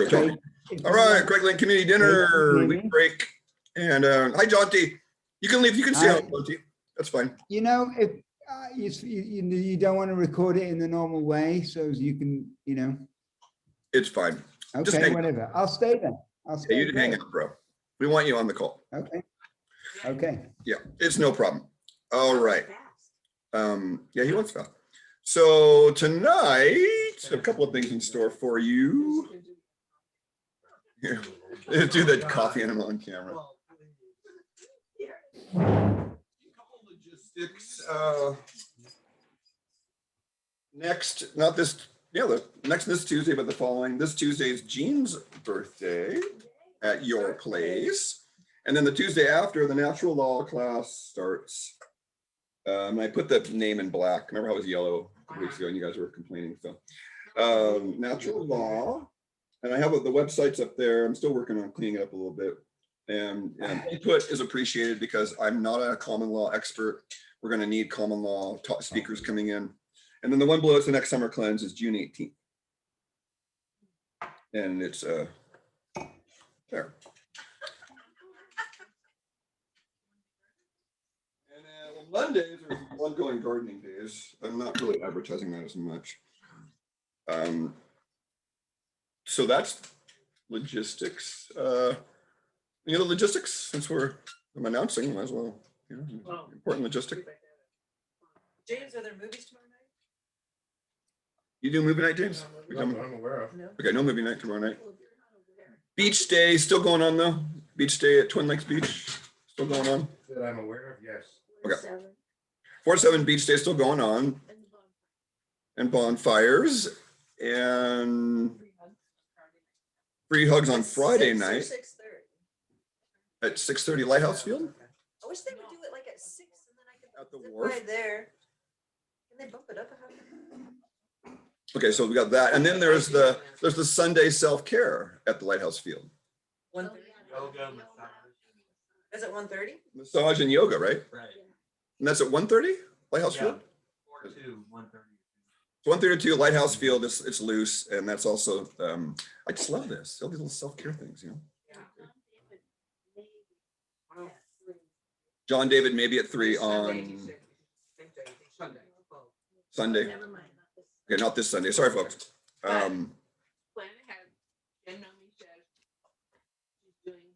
Okay. All right, Craig Lane Community Dinner, week break. And hi, Jonty. You can leave. You can stay on, Jonty. That's fine. You know, if you don't want to record it in the normal way, so you can, you know. It's fine. Okay, whatever. I'll stay then. I'll stay. Yeah, you can hang out, bro. We want you on the call. Okay. Okay. Yeah, it's no problem. All right. Yeah, he wants fast. So tonight, a couple of things in store for you. Here, do the coffee animal on camera. A couple logistics. Next, not this, yeah, the next this Tuesday, but the following. This Tuesday is Jean's birthday at your place. And then the Tuesday after, the natural law class starts. I put the name in black. Remember how it was yellow a couple weeks ago and you guys were complaining? So natural law. And I have the websites up there. I'm still working on cleaning it up a little bit. And input is appreciated because I'm not a common law expert. We're going to need common law speakers coming in. And then the one below us, the next summer cleanse is June 18th. And it's there. And on Mondays are ongoing gardening days. I'm not really advertising that as much. So that's logistics. Any other logistics? Since I'm announcing, might as well. You know, important logistic. James, are there movies tomorrow night? You do movie night, James? I'm aware of. No. Okay, no movie night tomorrow night. Beach day still going on though. Beach day at Twin Lakes Beach still going on. That I'm aware of, yes. Okay. 4-7 beach day still going on. And bonfires and free hugs on Friday night. 6:30. At 6:30 Lighthouse Field? I wish they would do it like at 6 and then I could At the zip wharf? right there. Can they bump it up a half? Okay, so we got that. And then there's the Sunday self-care at the Lighthouse Field. 1:30. Is it 1:30? Massage and yoga, right? Right. And that's at 1:30 Lighthouse Field? 4 to 1:30. So 1:32 Lighthouse Field, it's loose. And that's also, I just love this. All these little self-care things, you know? John David maybe at 3 on Sunday. Okay, not this Sunday. Sorry, folks. Plan ahead. Jen Nomi says she's doing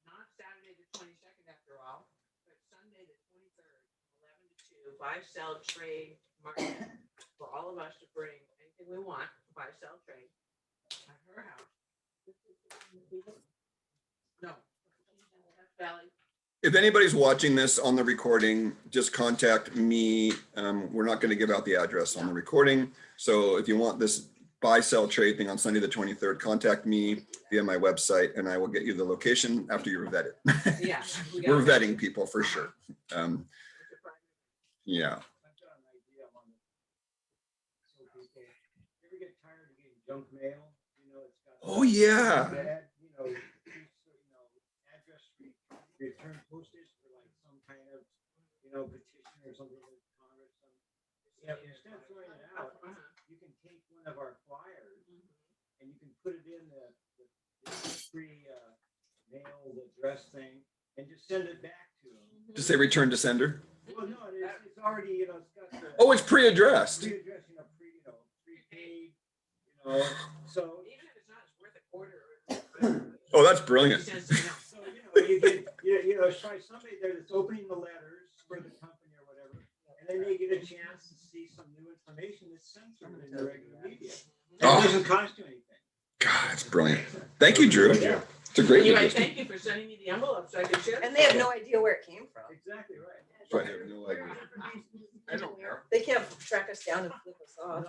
not Saturday the 22nd after all, but Sunday the 23rd, 11 to 2, buy-sell trade market for all of us to bring anything we want, buy-sell trade at her house. No. Valley. If anybody's watching this on the recording, just contact me. We're not going to give out the address on the recording. So if you want this buy, sell, trade thing on Sunday the 23rd, contact me via my website and I will get you the location after you're vetted. Yeah. We're vetting people for sure. Yeah. Junk mail, you know, it's got Oh, yeah. bad, you know, address return postage for like some kind of, you know, petition or something with Congress. Yeah, instead of throwing it out, you can take one of our flyers and you can put it in the free mail address thing and just send it back to them. Just say return to sender. Well, no, it's already, you know, it's got the Oh, it's pre-addressed. pre-address, prepaid, you know, so. Even if it's not, it's worth a quarter. Oh, that's brilliant. So, you know, you get, you know, try somebody there that's opening the letters for the company or whatever, and then they get a chance to see some new information that's censored in the regular media. Oh. It doesn't cost you anything. God, it's brilliant. Thank you, Drew. It's a great Anyway, logistics. thank you for sending me the envelope so I can share. And they have no idea where it came from. Exactly right. Right, I have no idea. I don't care. They can't track us down and flip us off.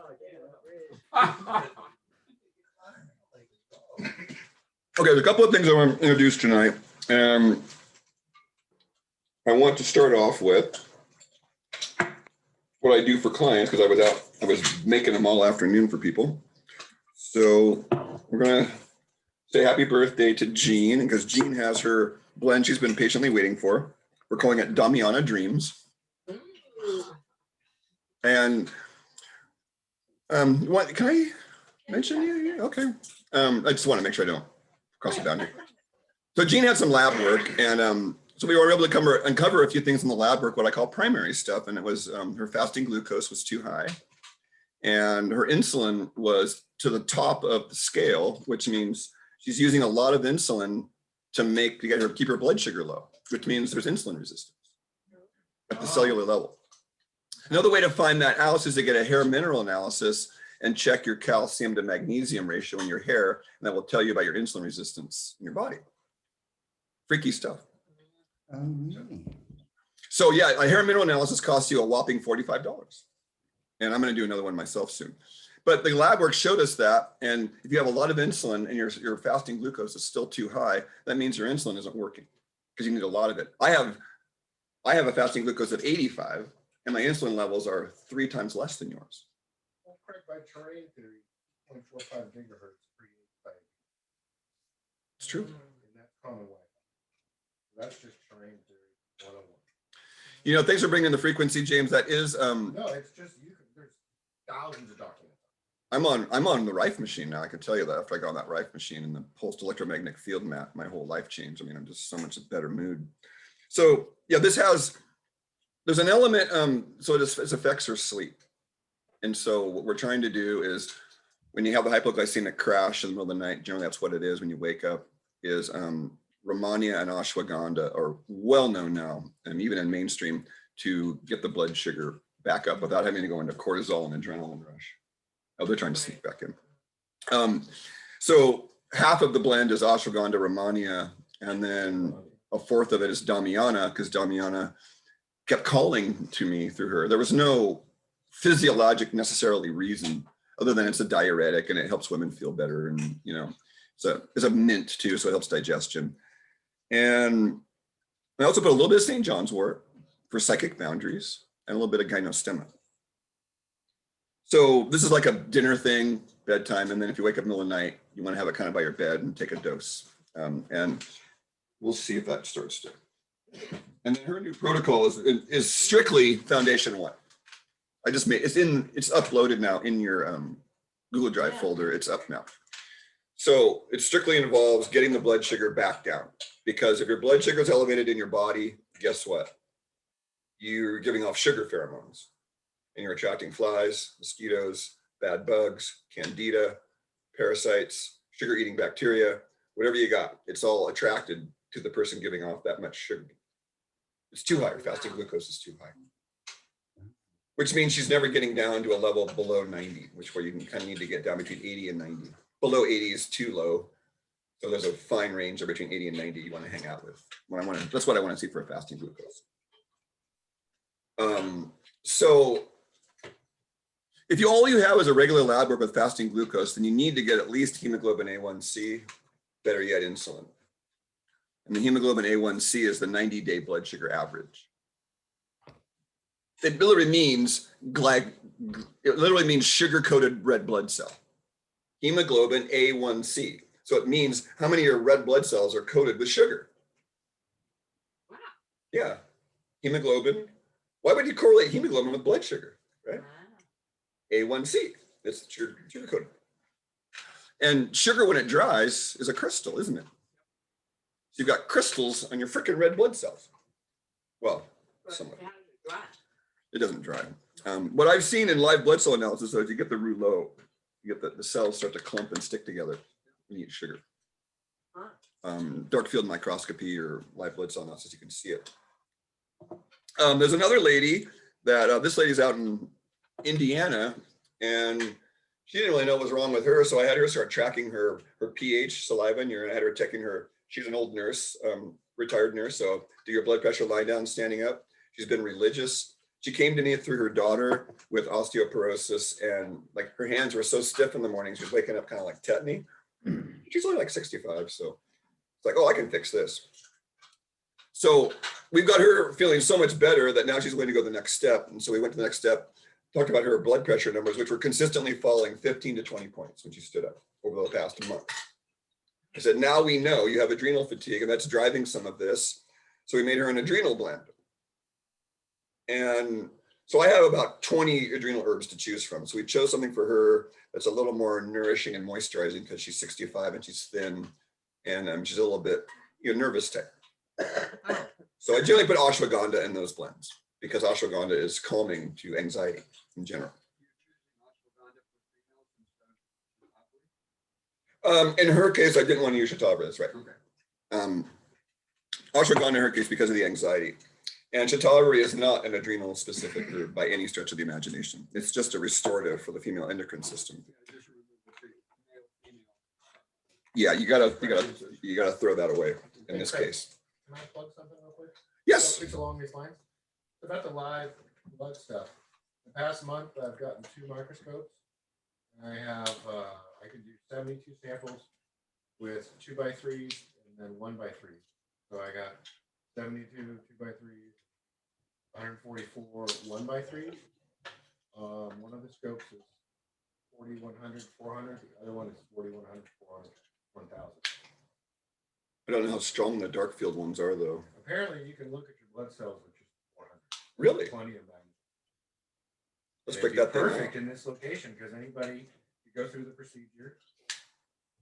Okay, there's a couple of things I want to introduce tonight. I want to start off with what I do for clients because I was making them all afternoon for people. So we're gonna say happy birthday to Jean because Jean has her blend she's been patiently waiting for. We're calling it Damiana Dreams. And what can I mention you? Yeah, okay. I just want to make sure I don't cross the boundary. So Jean had some lab work, and so we were able to uncover a few things in the lab work, what I call primary stuff, and it was her fasting glucose was too high, and her insulin was to the top of the scale, which means she's using a lot of insulin to keep her blood sugar low, which means there's insulin resistance at the cellular level. Another way to find that out is to get a hair mineral analysis and check your calcium to magnesium ratio in your hair, and that will tell you about your insulin resistance in your body. Freaky stuff. So yeah, a hair mineral analysis costs you a whopping $45. And I'm going to do another one myself soon. But the lab work showed us that. And if you have a lot of insulin and your fasting glucose is still too high, that means your insulin isn't working because you need a lot of it. I have a fasting glucose of 85 and my insulin levels are 3 times less than yours. Well, correct by terrain theory, 0.45 gigahertz per unit. It's true. And that's common way. That's just terrain theory 101. You know, thanks for bringing the frequency, James. That is, No, it's just there's thousands of documents. I'm on the Rife machine now. I can tell you that after I got on that Rife machine and the pulsed electromagnetic field map, my whole life changed. I mean, I'm just so much better mood. So yeah, there's an element, so it affects her sleep. And so what we're trying to do is when you have the hypoglycemic crash in the middle of the night, generally that's what it is when you wake up, is Ramania and ashwagandha are well known now, and even in mainstream, to get the blood sugar back up without having to go into cortisol and adrenaline rush. Oh, they're trying to sneak back in. So half of the blend is ashwagandha, Ramania, and then a fourth of it is Damiana, because Damiana kept calling to me through her. There was no physiologic necessarily reason other than it's a diuretic and it helps women feel better, and you know, it's a mint too, so it helps digestion. And I also put a little bit of St. John's wort for psychic boundaries and a little bit of gynostemma. So this is like a dinner thing, bedtime, and then if you wake up in the middle of the night, you want to have it kind of by your bed and take a dose. And we'll see if that starts to. And then her new protocol is strictly Foundation 1. I just made it's uploaded now in your Google Drive folder. It's up now. So it strictly involves getting the blood sugar back down, because if your blood sugar is elevated in your body, guess what? You're giving off sugar pheromones and you're attracting flies, mosquitoes, bad bugs, candida, parasites, sugar eating bacteria, whatever you got. It's all attracted to the person giving off that much sugar. It's too high. Fasting glucose is too high, which means she's never getting down to a level below 90, where you can kind of need to get down between 80 and 90. Below 80 is too low. So there's a fine range of between 80 and 90 you want to hang out with. That's what I want to see for a fasting glucose. So if all you have is a regular lab work with fasting glucose, then you need to get at least hemoglobin A1c, better yet insulin. And the hemoglobin A1c is the 90-day blood sugar average. It literally means sugar-coated red blood cell. Hemoglobin A1c. So it means how many of your red blood cells are coated with sugar. Wow. Yeah. Hemoglobin. Why would you correlate hemoglobin with blood sugar, right? Wow. A1c. It's sugar-coated. And sugar, when it dries, is a crystal, isn't it? So you've got crystals on your freaking red blood cells. Well, But somewhat. how does it dry? It doesn't dry. What I've seen in live blood cell analysis, though, is you get the rouleau, you get the cells start to clump and stick together when you eat sugar. Huh. Dark field microscopy or live blood cell analysis, you can see it. There's another lady that this lady's out in Indiana, and she didn't really know what was wrong with her, so I had her start tracking her pH, saliva, and urine. I had her checking her. She's an old nurse, retired nurse, so do your blood pressure lying down, standing up. She's been religious. She came to me through her daughter with osteoporosis, and like her hands were so stiff in the morning, she was waking up kind of like tetany. She's only like 65, so it's like, oh, I can fix this. So we've got her feeling so much better that now she's going to go the next step. And so we went to the next step, talked about her blood pressure numbers, which were consistently falling 15 to 20 points when she stood up over the past month. I said, now we know you have adrenal fatigue, and that's driving some of this. So we made her an adrenal blend. And So I have about 20 adrenal herbs to choose from. So we chose something for her that's a little more nourishing and moisturizing because she's 65 and she's thin and she's a little bit nervous type. So I generally put ashwagandha in those blends because ashwagandha is calming to anxiety in general. In her case, I didn't want to use Shatavari, that's right. Okay. Ashwagandha in her case because of the anxiety. And Shatavari is not an adrenal specific herb by any stretch of the imagination. It's just a restorative for the female endocrine system. Yeah, you gotta throw that away in this case. Can I plug something real quick? Yes. So it's along these lines. About the live blood stuff. The past month, I've gotten 2 microscopes. I have, I can do 72 samples with 2x3s and then 1x3s. So I got 72 2x3s, 144 1x3s. One of the scopes is 4100, 400. The other one is 4100, 400, 1000. I don't know how strong the dark field ones are though. Apparently, you can look at your blood cells, which is 400. Really? Plenty of them. Let's It'd break be that thing perfect down. in this location because anybody you go through the procedure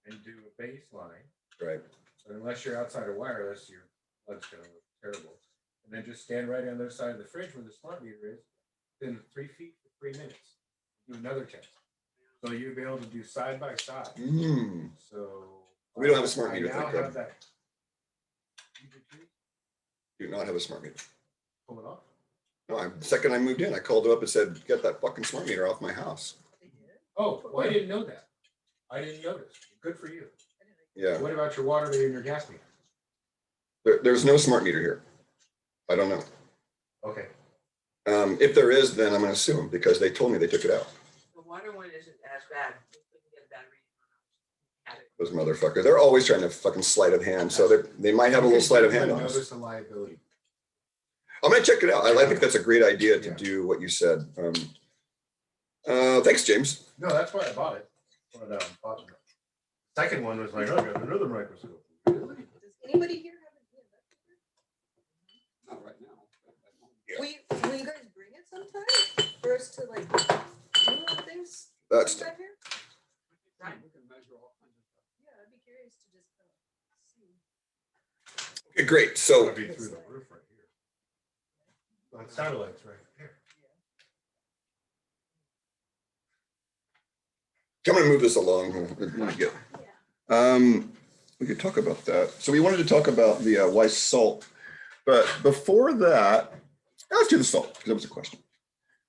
and do a baseline. Right. So unless you're outside of wireless, your blood's gonna look terrible. And then just stand right on the other side of the fridge where the smart meter is, then 3 feet for 3 minutes. Do another test. So you'll be able to do side by side. Mm. So We don't have a smart I meter, now thank God. have that. You do too? Do not have a smart meter. Pull it off. No, the second I moved in, I called it up and said, get that fucking smart meter off my house. They did? Oh, well, I didn't know that. I didn't notice. Good for you. I didn't know. Yeah, What about your water meter and your gas meter? there's no smart meter here. I don't know. Okay. If there is, then I'm gonna sue them because they told me they took it out. The water one isn't as bad. We couldn't get a bad reading on ours. Had it. Those motherfuckers, they're always trying to fucking sleight of hand. So they might have a little sleight of hand on us. Notice the liability. I'm gonna check it out. I think that's a great idea to Yeah. do what you said. Thanks, James. No, that's why I bought it. But, bought the second one was like, oh, I got another microscope. Really? Does anybody here have an EMF? Not right now. Will you guys bring it sometime for us to like do things That's sometime here? Right. We can measure all kinds of stuff. Yeah, I'd be curious to just kind of see. okay, great. That So would be through the roof right here. On satellites right here. I'm gonna move this along. We could talk about that. So we wanted to talk about the why salt, but before that, let's do the salt because that was a question.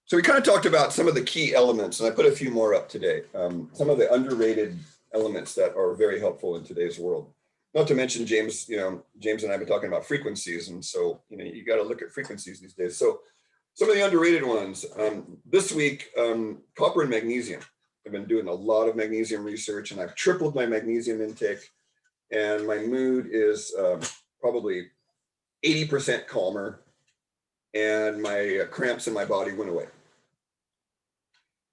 So we kind of talked about some of the key elements, and I put a few more up today. Some of the underrated elements that are very helpful in today's world. Not to mention James, James and I have been talking about frequencies, and so you got to look at frequencies these days. So some of the underrated ones this week, copper and magnesium. I've been doing a lot of magnesium research, and I've tripled my magnesium intake, and my mood is probably 80% calmer, and my cramps in my body went away.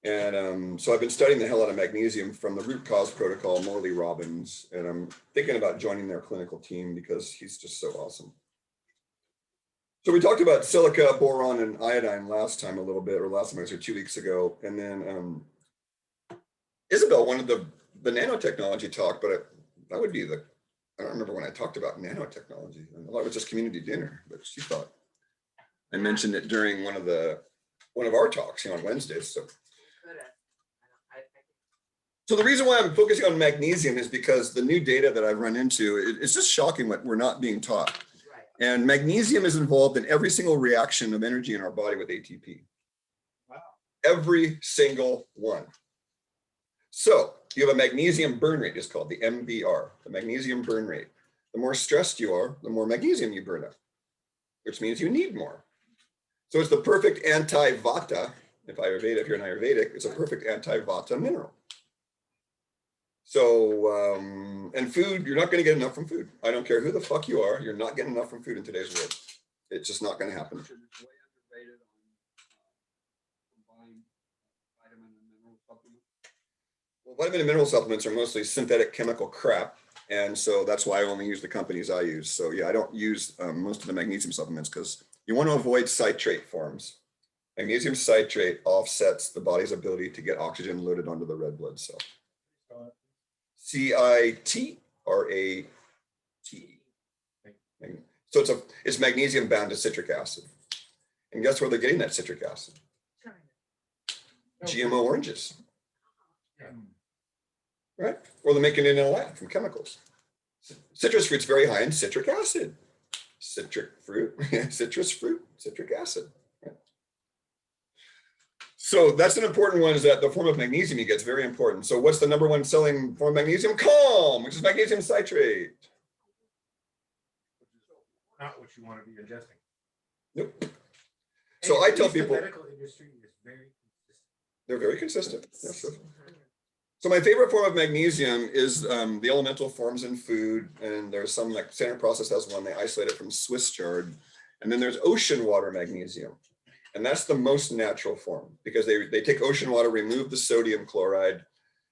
And so I've been studying the hell out of magnesium from the root cause protocol, Morley Robbins, and I'm thinking about joining their clinical team because he's just so awesome. So we talked about silica, boron, and iodine last time a little bit, or last time I was here 2 weeks ago. And then Isabel wanted the nanotechnology talk, but that would be I don't remember when I talked about nanotechnology. I thought it was just community dinner, but she thought I mentioned it during one of our talks on Wednesdays. So the reason why I'm focusing on magnesium is because the new data that I've run into, it's just shocking what we're not being taught. Right. And magnesium is involved in every single reaction of energy in our body with ATP. Wow. Every single one. So you have a magnesium burn rate, it's called the MBR, the magnesium burn rate. The more stressed you are, the more magnesium you burn up, which means you need more. So it's the perfect anti-vata. If you're an Ayurvedic, it's a perfect anti-vata mineral. So, and food, you're not going to get enough from food. I don't care who the fuck you are, you're not getting enough from food in today's world. It's just not going to happen. It's way underrated on combined vitamin and mineral supplements. Well, vitamin and mineral supplements are mostly synthetic chemical crap. And so that's why I only use the companies I use. So yeah, I don't use most of the magnesium supplements because you want to avoid citrate forms. Magnesium citrate offsets the body's ability to get oxygen loaded onto the red blood cell. CITRATE. So it's magnesium bound to citric acid. And guess where they're getting that citric acid? China. GMO oranges, Yeah. right? Or they're making it in a lab from chemicals. Citrus fruit's very high in citric acid. Citric fruit, citrus fruit, citric acid. Right? So that's an important one, is that the form of magnesium you get is very important. So what's the number one selling form of magnesium? Calm, which is magnesium citrate. Not what you want to be ingesting. Nope. So I At tell least the people medical industry is very consistent. they're very consistent. Yes, sir. So my favorite form of magnesium is the elemental forms in food, and there's some, like Standard Process has one, they isolate it from Swiss chard, and then there's ocean water magnesium, and that's the most natural form because they take ocean water, remove the sodium chloride,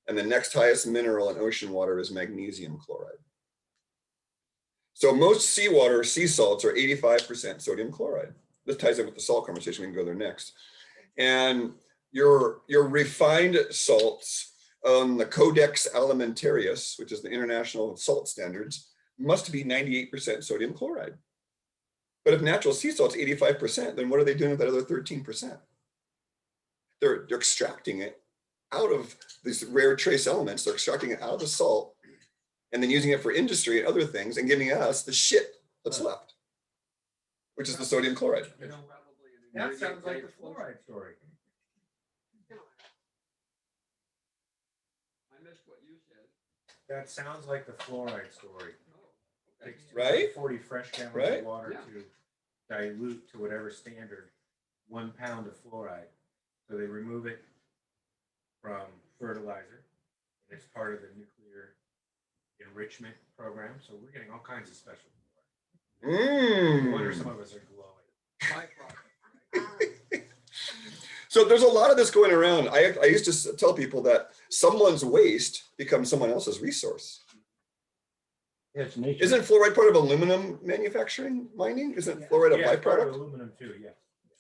and the next highest mineral in ocean water is magnesium chloride. So most seawater, sea salts are 85% sodium chloride. This ties in with the salt conversation. We can go there next. And your refined salts on the Codex Alimentarius, which is the international salt standards, must be 98% sodium chloride. But if natural sea salt's 85%, then what are they doing with that other 13%? They're extracting it out of these rare trace elements. They're extracting it out of the salt and then using it for industry and other things and giving us the shit that's left, which is the sodium chloride. You know, Probably an that ingredient sounds like they- the fluoride story. I missed what you said. That sounds like the fluoride story. Oh, okay. Takes Right? 40 fresh gallons Right? of water Yeah. to dilute to whatever standard 1 pound of fluoride. So they remove it from fertilizer. And it's part of the nuclear enrichment program. So we're getting all kinds of special fluoride. No wonder some of us are glowing. Byproduct. So there's a lot of this going around. I used to tell people that someone's waste becomes someone else's resource. It's nature. Isn't fluoride part of aluminum manufacturing, mining? Isn't fluoride a Yeah, it's part of byproduct? aluminum too, yeah.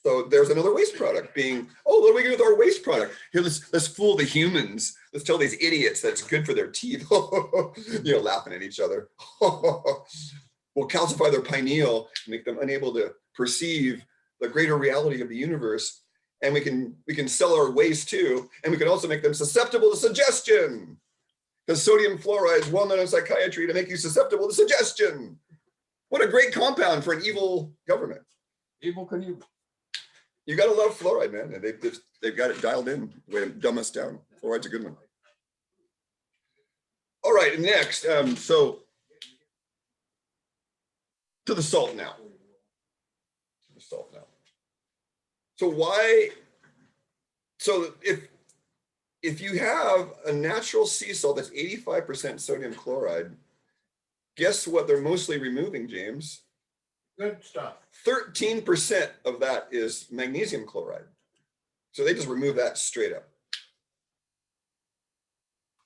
So there's another waste product being, oh, what do we do with our waste product? Here, let's fool the humans. Let's tell these idiots that's good for their teeth. Laughing at each other. We'll calcify their pineal, make them unable to perceive the greater reality of the universe. And we can sell our waste too. And we can also make them susceptible to suggestion. Because sodium fluoride is well known in psychiatry to make you susceptible to suggestion. What a great compound for an evil government. Evil can you? You got to love fluoride, man. And they've got it dialed in, way to dumb us down. Fluoride's a good one. All right, next. So to the salt now. The salt now. So why? So if you have a natural sea salt that's 85% sodium chloride, guess what they're mostly removing, James? Good stuff. 13% of that is magnesium chloride. So they just remove that straight up.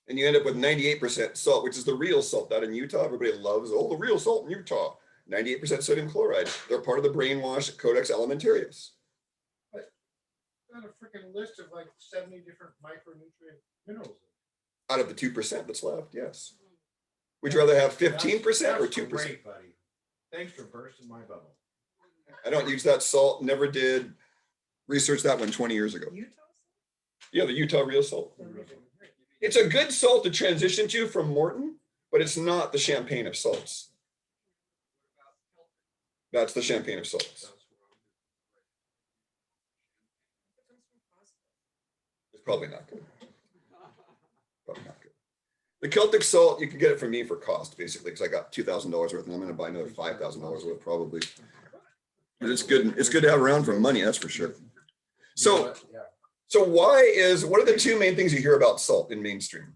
And you end up with 98% salt, which is the real salt out in Utah. Everybody loves, the real salt in Utah. 98% sodium chloride. They're part of the brainwash Codex Alimentarius. Got a freaking list of like 70 different micronutrient minerals. Out of the 2% that's left, yes. Would you rather have 15% or That's 2%? great, buddy. Thanks for bursting my bubble. I don't use that salt, never did. Researched that one 20 years ago. Utah? Yeah, the Utah real salt. It's a good salt to transition to from Morton, but it's not the champagne of salts. That's the champagne of salts. It's probably not good. Probably not good. The Celtic salt, you can get it from me for cost, basically, because I got $2,000 worth, and I'm going to buy another $5,000 worth, probably. But it's good. It's good to have around for money, that's for sure. So, what are the two main things you hear about salt in mainstream?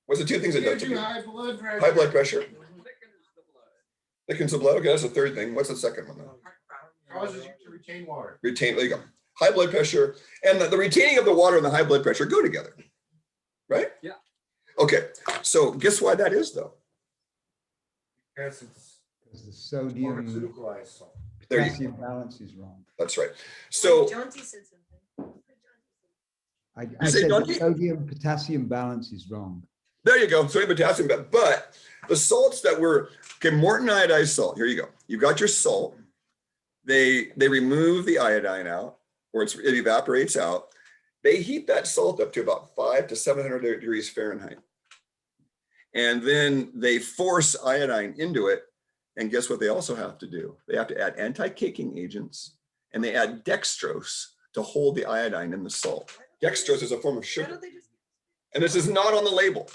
What's the two things it does to you? High blood pressure. High blood pressure, Thickens the blood. thickens the blood. Okay, that's the third thing. What's the second one then? Causes you to retain water. Retain, there you go. High blood pressure and the retaining of the water and the high blood pressure go together, right? Yeah. Okay, so guess why that is though? Because it's The sodium pharmaceuticalized salt. There you potassium balance is wrong. That's right. So Jaunty said something. I say, said don't the you- sodium potassium balance is wrong. there you go. Sodium, potassium, but the salts that were, okay, Morton iodized salt. Here you go. You've got your salt. They remove the iodine out, or it evaporates out. They heat that salt up to about 500 to 700 degrees Fahrenheit. And then they force iodine into it. And guess what they also have to do? They have to add anti-caking agents, and they add dextrose to hold the iodine in the salt. Dextrose is a form of Why sugar. don't they just? And this is not on the label.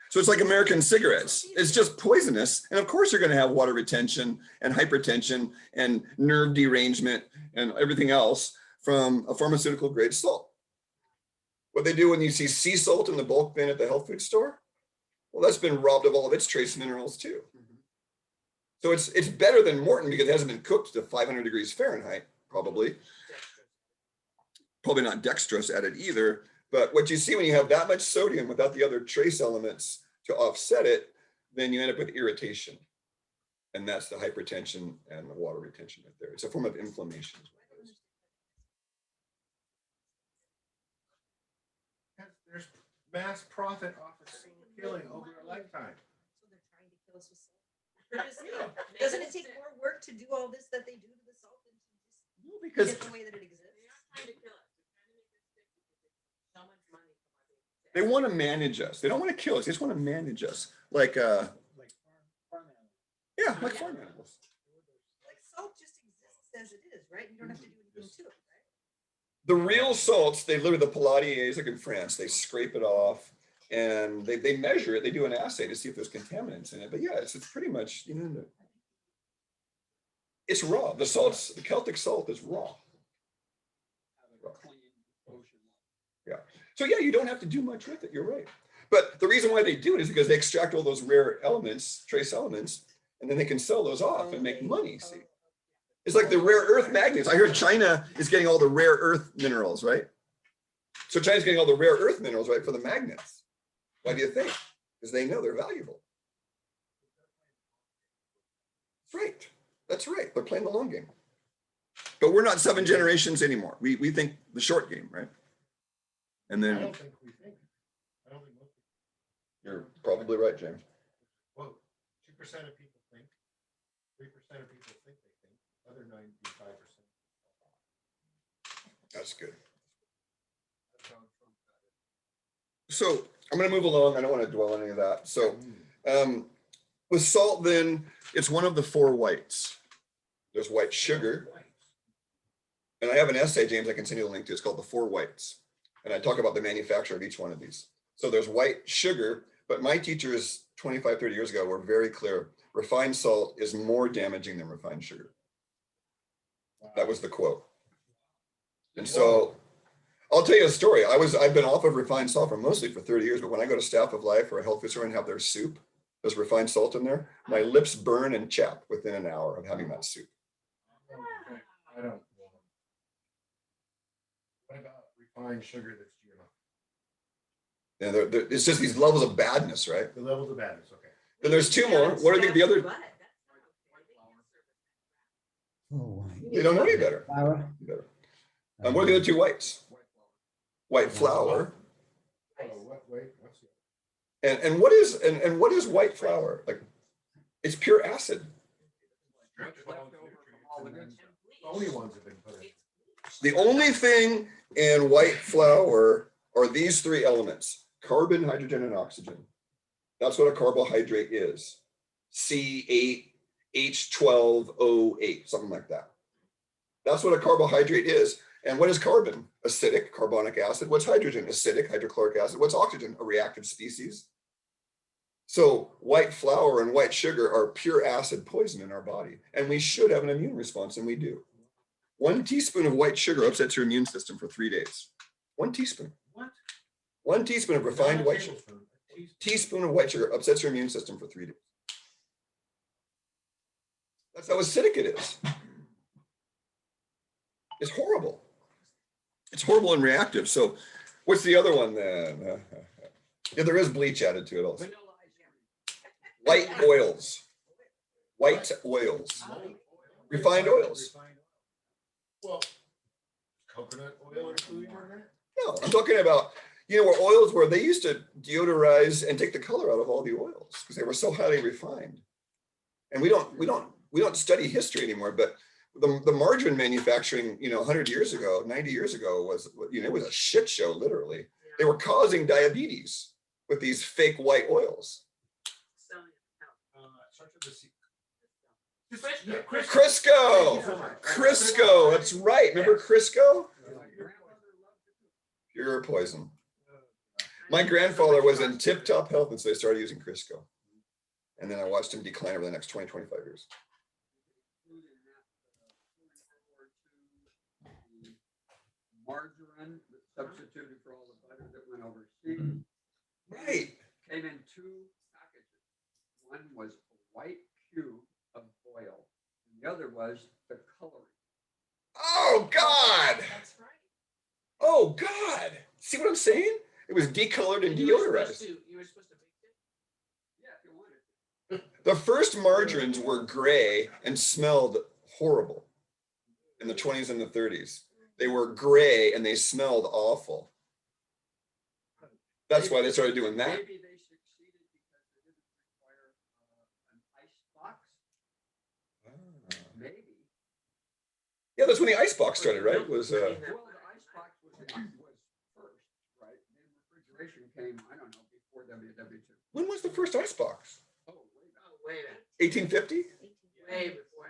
So it's like American cigarettes. It's just poisonous. And of course you're going to have water retention and hypertension and nerve derangement and everything else from a pharmaceutical grade salt. What they do when you see sea salt in the bulk bin at the health food store, well, that's been robbed of all of its trace minerals too. So it's better than Morton because it hasn't been cooked to 500 degrees Fahrenheit, probably. Probably not dextrose added either. But what you see when you have that much sodium without the other trace elements to offset it, then you end up with irritation. And that's the hypertension and the water retention right there. It's a form of inflammation. There's mass profit off of killing over a lifetime. So they're trying to kill us with salt. Doesn't it take more work to do all this that they do to the salt than to just Because get the way that it exists? They are trying to kill us. They're trying to make us sick because it's so much money from our being sick. they want to manage us. They don't want to kill us. They just want to manage us. Like, Like farm animals. yeah, like farm animals. Like salt just exists as it is, right? You don't have to do anything to it, right? The real salts, they literally, the Palladiers, like in France, they scrape it off and they measure it. They do an assay to see if there's contaminants in it. But yeah, it's pretty much, you know, it's raw. The salts, the Celtic salt is raw. Have a clean ocean. So yeah, you don't have to do much with it. You're right. But the reason why they do it is because they extract all those rare elements, trace elements, and then they can sell those off and make money. See, it's like the rare earth magnets. I heard China is getting all the rare earth minerals, right? So China's getting all the rare earth minerals, right, for the magnets. Why do you think? Because they know they're valuable. That's right. That's right. They're playing the long game. But we're not 7 generations anymore. We think the short game, right? And I then don't think we think. I don't think most people. you're probably right, James. Well, 2% of people think, 3% of people think they think, other 95%. That's good. That's how Trump got it. So I'm going to move along. I don't want to dwell on any of that. So with salt, then it's one of the 4 whites. There's white sugar. And I have an essay, James, I can send you a link to. It's called The 4 Whites. And I talk about the manufacture of each one of these. So there's white sugar, but my teachers 25, 30 years ago were very clear. Refined salt is more damaging than refined sugar. That was the quote. And so I'll tell you a story. I've been off of refined salt for mostly for 30 years, but when I go to Staff of Life or a health food store and have their soup, there's refined salt in there, my lips burn and chap within an hour of having that soup. I don't. What about refined sugar that's GMO? And it's just these levels of badness, right? The levels of badness, okay. Then there's 2 more. What are the other? But Oh, They don't know any better. flour. What are the other 2 whites? White flour. Oh, wait, what's the? And what is white flour? Like, it's pure acid. The only ones have been put in. The only thing in white flour are these 3 elements: carbon, hydrogen, and oxygen. That's what a carbohydrate is. C8H12O8, something like that. That's what a carbohydrate is. And what is carbon? Acidic, carbonic acid. What's hydrogen? Acidic, hydrochloric acid. What's oxygen? A reactive species. So white flour and white sugar are pure acid poison in our body. And we should have an immune response, and we do. 1 teaspoon of white sugar upsets your immune system for 3 days. 1 teaspoon. What? 1 teaspoon of refined Not a white sugar. tablespoon, a teaspoon. Teaspoon of white sugar upsets your immune system for 3 days. That's how acidic it is. It's horrible. It's horrible and reactive. So what's the other one then? Yeah, there is bleach added to it also. Light oils. white oils, refined oils. Refined Well, coconut oil included in that? No, I'm talking about, where oils were, they used to deodorize and take the color out of all the oils because they were so highly refined. And we don't study history anymore, but the margarine manufacturing, 100 years ago, 90 years ago was, it was a shit show, literally. They were causing diabetes with these fake white oils. Starts with a C. Freshness. Crisco, Crisco, that's right. Remember Crisco? Pure poison. My grandfather was in tip-top health, and so they started using Crisco. And then I watched him decline over the next 20, 25 years. Margarine substituted for all the butter that went overseas. Right. Came in two packages. One was a white cube of oil, and the other was the coloring. Oh, God. That's right. Oh, God. See what I'm saying? It was decolored and You were supposed deodorized. you were supposed to bake it. Yeah, if you wanted. The first margarines were gray and smelled horrible in the 20s and the 30s. They were gray and they smelled awful. That's why they started doing that. Maybe they succeeded because they didn't require an ice box. Maybe. Yeah, that's when the ice box started, right? Was Well, the ice box was first, right? Then refrigeration came, I don't know, before WW2. when was the first ice box? Oh, way back. Oh, wait a minute. 1850? Way before.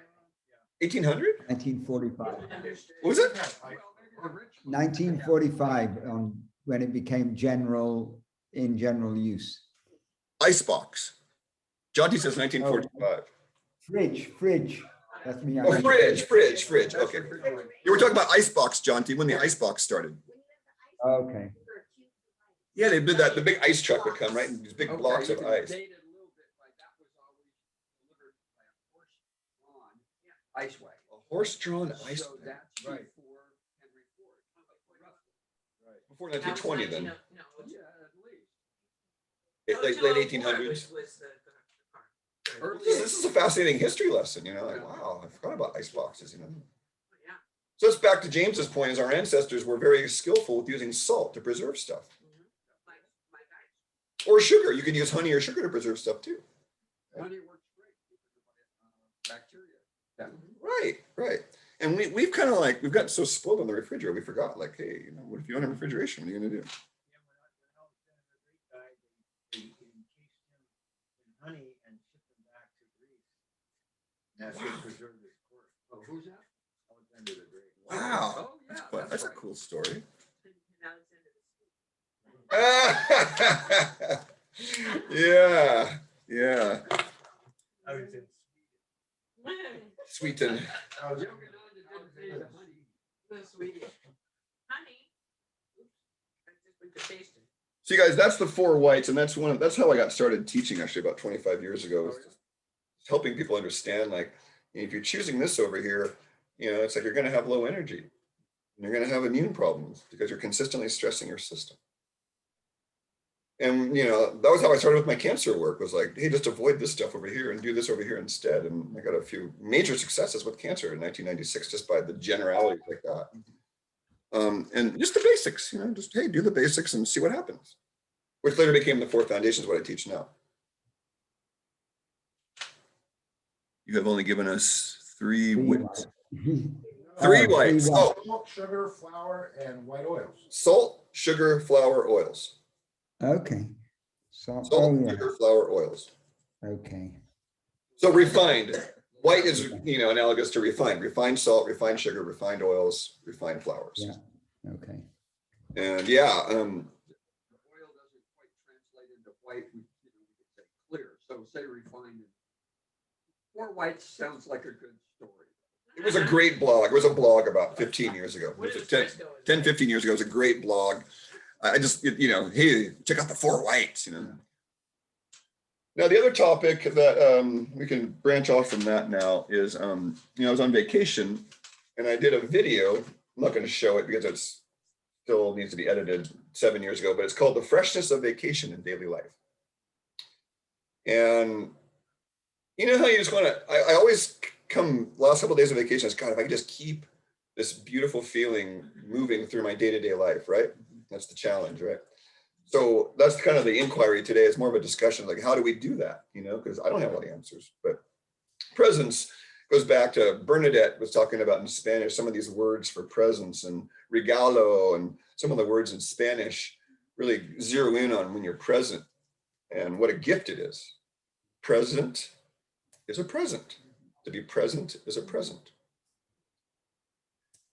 1800? 1945. Was it? Well, maybe the rich. 1945 when it became in general use. Ice box. Jonty says 1945. Fridge. That's me. Oh, fridge. Okay. You were talking about ice box, Jonty, when the ice box started. Okay. Yeah, they did that. The big ice truck would come, right? And these big blocks you of can ice. date it a little bit, like that was always delivered by a horse-drawn ice wagon. A horse-drawn ice. So that's Right. before Henry Ford, roughly. Before 1920 then. No. Yeah, at least. Late 1800s. Was the car. Early This is a fascinating history lesson, like, wow, I forgot about ice boxes, Yeah. So it's back to James's point, is our ancestors were very skillful with using salt to preserve stuff. Like ice. Or sugar. You can use honey or sugar to preserve stuff too. honey works great because of bacteria. Yeah. Right. And we've kind of we've gotten so spoiled on the refrigerator, we forgot, hey, what if you don't have refrigeration? What are you going to do? Yeah, when Alexander the Great died, they encased him in honey and shipped him back to Greece. That's what preserved his corpse. Oh, who's that? Alexander the Great. Wow. Oh, yeah. That's a right. cool story. Alexander Yeah. I was in Sweeten. Yogananda didn't say the honey. the Swedish. Honey. Oops. That's just what you're tasting. So you guys, that's the four whites, and that's how I got started teaching actually about 25 years ago. Was just helping people understand, if you're choosing this over here, it's like you're going to have low energy. And you're going to have immune problems because you're consistently stressing your system. And that was how I started with my cancer work, was hey, just avoid this stuff over here and do this over here instead. And I got a few major successes with cancer in 1996 just by the generalities like that. And just the basics, just, hey, do the basics and see what happens, which later became the fourth foundation, is what I teach now. You have only given us three whites. Three whites. Oh, Salt, sugar, flour, and white oils. salt, sugar, flour, oils. Okay. So, Salt, sugar, flour, oils. okay. So refined. White is, analogous to refined. Refined salt, refined sugar, refined oils, refined flours. Yeah. Okay. And The oil doesn't quite translate into white. We could say clear. So say refined. Four whites sounds like a good story. it was a great blog. It was a blog about 15 years ago. What It is was 10, Frisco? 10, 15 years ago. It was a great blog. I just, hey, check out the four whites, Now, the other topic that we can branch off from that now is, I was on vacation and I did a video. I'm not going to show it because it's still needs to be edited 7 years ago, but it's called The Freshness of Vacation in Daily Life. And You know how you just want to, I always come last couple of days of vacation, it's God, if I could just keep this beautiful feeling moving through my day-to-day life, right? That's the challenge, right? So that's kind of the inquiry today. It's more of a discussion, like, how do we do that? You know, because I don't have all the answers, but presence goes back to Bernadette was talking about in Spanish, some of these words for presence and regalo and some of the words in Spanish really zero in on when you're present and what a gift it is. Present is a present. To be present is a present.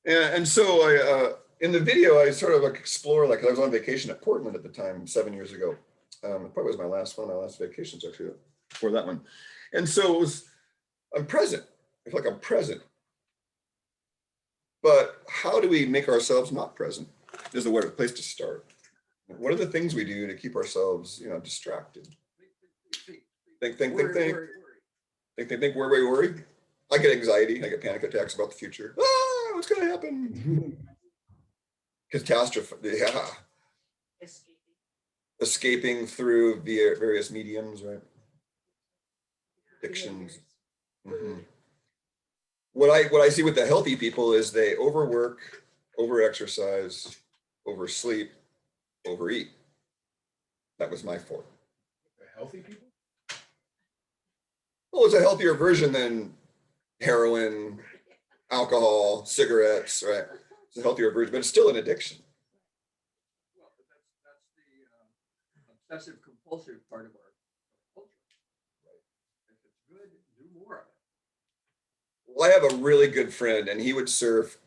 And so in the video, I sort of explore, like I was on vacation at Portland at the time, 7 years ago. It probably was my last vacations actually, before that one. And so it was, I'm present. I feel like I'm present. But how do we make ourselves not present? Is the place to start. What are the things we do to keep ourselves, distracted? Think, worry. I get anxiety. I get panic attacks about the future. Ah, what's going to happen? Catastrophe. Yeah. Escaping through via various mediums, right? Addictions. Mm-hmm. What I see with the healthy people is they overwork, overexercise, oversleep, overeat. That was my fault. The healthy people? Well, it's a healthier version than heroin, alcohol, cigarettes, right? It's a healthier version, but it's still an addiction. Well, but that's the obsessive compulsive part of our culture. Right? If it's good, do more of it. Well, I have a really good friend, and he would serve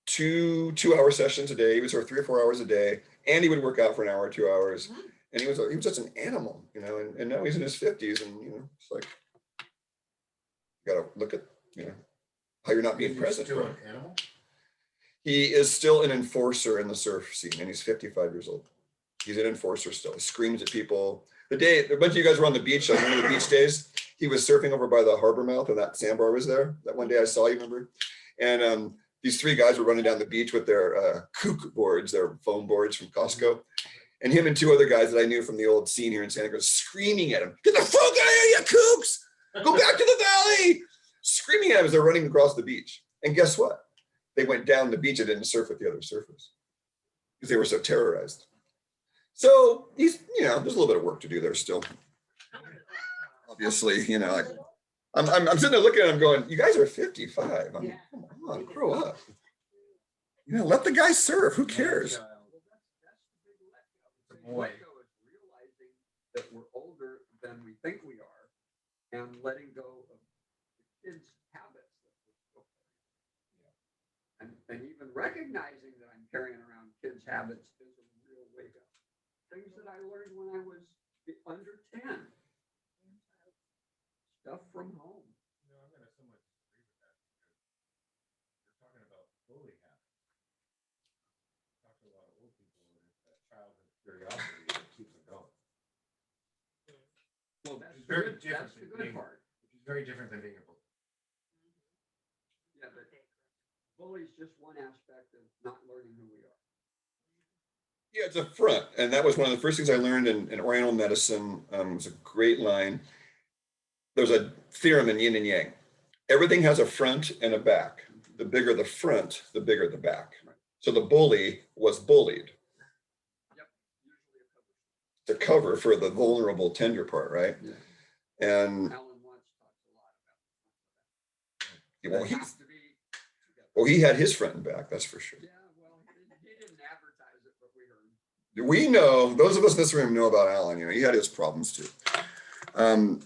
two-hour sessions a day. He would serve 3 or 4 hours a day, and he would work out for an hour, 2 hours. And he was just an animal, and now he's in his 50s, and it's like, you gotta look at, how you're not being present. Still an animal? He is still an enforcer in the surf scene, and he's 55 years old. He's an enforcer still. He screams at people. The day a bunch of you guys were on the beach, on one of the beach days, he was surfing over by the harbor mouth, and that sandbar was there. That one day I saw you, remember? And these 3 guys were running down the beach with their kook boards, their foam boards from Costco. And him and 2 other guys that I knew from the old scene here in Santa Cruz screaming at him, "Get the fuck out of here, you kooks! Go back to the valley!" Screaming at him as they're running across the beach. And guess what? They went down the beach and didn't surf with the other surfers because they were so terrorized. So he's, there's a little bit of work to do there still. Obviously, I'm sitting there looking at him going, you guys are 55. Come on, grow up. Let the guy surf. Who cares? Let go is realizing that we're older than we think we are and letting go of the kids' habits that we're still carrying. And even recognizing that I'm carrying around kids' habits is a real wake up. Things that I learned when I was under 10. Stuff from home. I'm going to somewhat disagree with that because you're talking about bully habits. Talk to a lot of old people, and it's that childhood curiosity that keeps them going. Well, that's very good. different. That's the good part. Which is very different than being a bully. Yeah, but bully's just one aspect of not learning who we are. Yeah, it's a front. And that was one of the first things I learned in Oriental medicine. It was a great line. There's a theorem in yin and yang. Everything has a front and a back. The bigger the front, the bigger the back. So the bully was bullied. Yep. Usually a cover. To cover for the vulnerable, tender part, right? Yeah. And Alan Watts talks a lot about that. well, he had his front and back, that's for sure. Yeah, well, he didn't advertise it, but we heard. We know, those of us in this room know about Alan, he had his problems too. And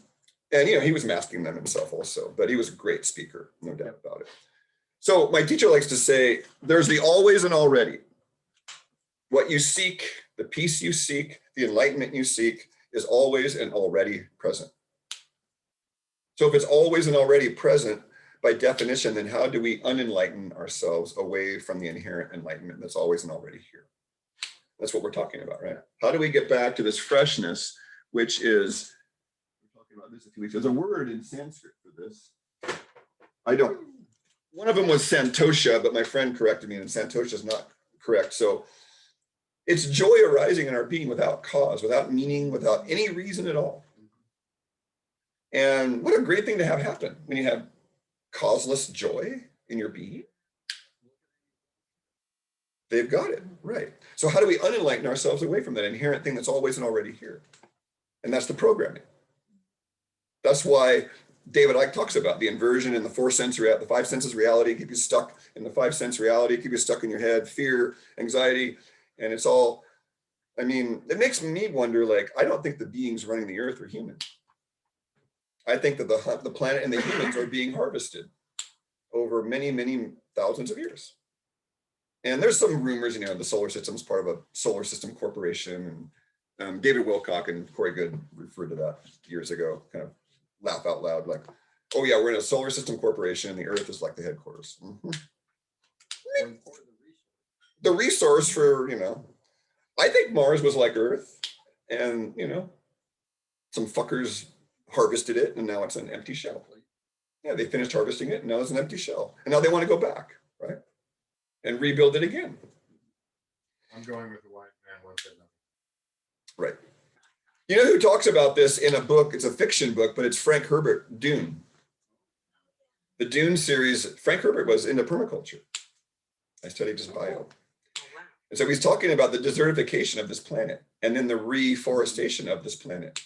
he was masking them himself also, but he was a great speaker, no doubt about it. So my teacher likes to say, there's the always and already. What you seek, the peace you seek, the enlightenment you seek is always and already present. So if it's always and already present, by definition, then how do we unenlighten ourselves away from the inherent enlightenment that's always and already here? That's what we're talking about, right? How do we get back to this freshness, which is, we're talking about this a few weeks. There's a word in Sanskrit for this. One of them was santosha, but my friend corrected me, and santosha is not correct. So it's joy arising in our being without cause, without meaning, without any reason at all. And what a great thing to have happen when you have causeless joy in your being. They've got it, right. So how do we unenlighten ourselves away from that inherent thing that's always and already here? And that's the programming. That's why David Icke talks about the inversion in the the five senses reality, keep you stuck in the 5 sense reality, keep you stuck in your head, fear, anxiety, and it's all, I mean, it makes me wonder, like, I don't think the beings running the earth are human. I think that the planet and the humans are being harvested over many, many thousands of years. And there's some rumors, the solar system is part of a solar system corporation. And David Wilcock and Corey Good referred to that years ago, kind of laugh out loud, like, oh yeah, we're in a solar system corporation and the earth is like the headquarters. The resource for, I think Mars was like Earth and, some fuckers harvested it and now it's an empty shell. Yeah, they finished harvesting it and now it's an empty shell. And now they want to go back, right? And rebuild it again. I'm going with the wise man once said nothing. Right. You know who talks about this in a book? It's a fiction book, but it's Frank Herbert, Dune. The Dune series, Frank Herbert was into permaculture. I studied his bio. And so he's talking about the desertification of this planet and then the reforestation of this planet.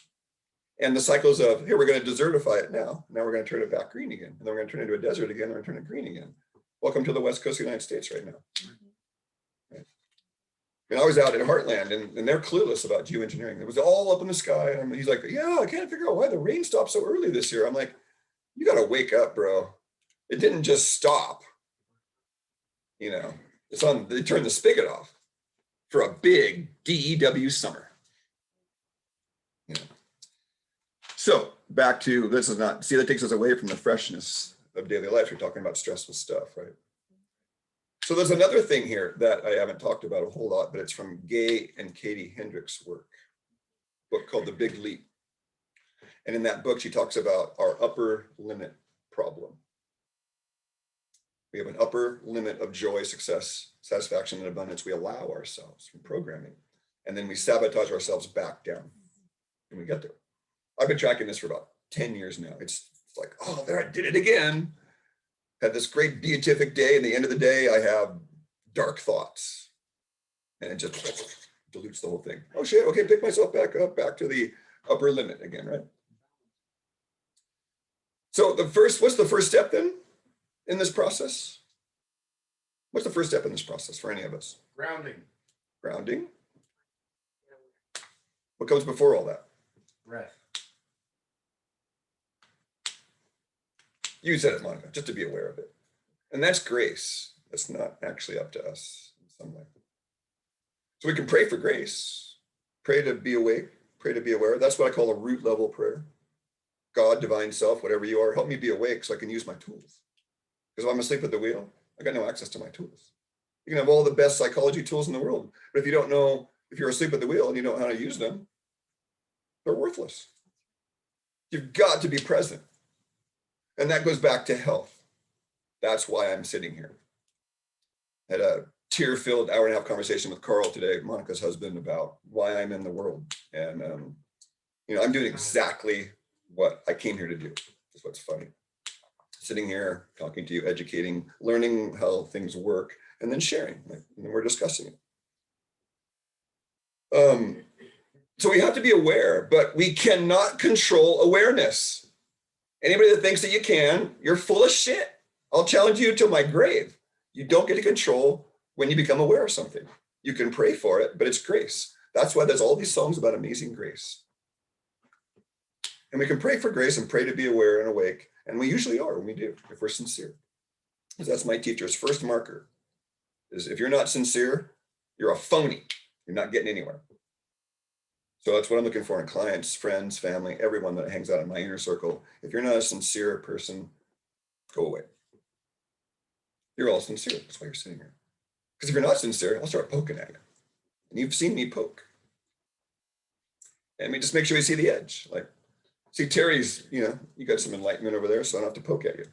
And the cycles of, here, we're going to desertify it now. Now we're going to turn it back green again. And then we're going to turn it into a desert again. And we're going to turn it green again. Welcome to the West Coast of the United States right now. Right. I was out in Heartland and they're clueless about geoengineering. It was all up in the sky. And he's like, yeah, I can't figure out why the rain stopped so early this year. I'm like, you got to wake up, bro. It didn't just stop. It's on, they turned the spigot off for a big DEW summer. So back to, this is not, see, that takes us away from the freshness of daily life. You're talking about stressful stuff, right? So there's another thing here that I haven't talked about a whole lot, but it's from Gay and Katie Hendricks' work, book called The Big Leap. And in that book, she talks about our upper limit problem. We have an upper limit of joy, success, satisfaction, and abundance we allow ourselves from programming. And then we sabotage ourselves back down when we get there. I've been tracking this for about 10 years now. It's like, oh, there, I did it again. Had this great beatific day. And the end of the day, I have dark thoughts. And it just dilutes the whole thing. Oh shit, okay, pick myself back up, back to the upper limit again, right? So what's the first step then in this process? What's the first step in this process for any of us? Grounding. Grounding. What comes before all that? Breath. You said it, Monica, just to be aware of it. And that's grace. That's not actually up to us in some way. So we can pray for grace, pray to be awake, pray to be aware. That's what I call a root level prayer. God, divine self, whatever you are, help me be awake so I can use my tools. Because if I'm asleep at the wheel, I got no access to my tools. You can have all the best psychology tools in the world, but if you don't know, if you're asleep at the wheel and you don't know how to use them, they're worthless. You've got to be present. And that goes back to health. That's why I'm sitting here. I had a tear-filled hour-and-a-half conversation with Carl today, Monica's husband, about why I'm in the world. And, I'm doing exactly what I came here to do. That's what's funny. Sitting here, talking to you, educating, learning how things work, and then sharing. And then we're discussing it. So we have to be aware, but we cannot control awareness. Anybody that thinks that you can, you're full of shit. I'll challenge you to my grave. You don't get to control when you become aware of something. You can pray for it, but it's grace. That's why there's all these songs about amazing grace. And we can pray for grace and pray to be aware and awake. And we usually are when we do, if we're sincere. Because that's my teacher's first marker, is if you're not sincere, you're a phony. You're not getting anywhere. So that's what I'm looking for in clients, friends, family, everyone that hangs out in my inner circle. If you're not a sincere person, go away. You're all sincere. That's why you're sitting here. Because if you're not sincere, I'll start poking at you. And you've seen me poke. And we just make sure we see the edge. Like, see, Terry's, you got some enlightenment over there, so I don't have to poke at you.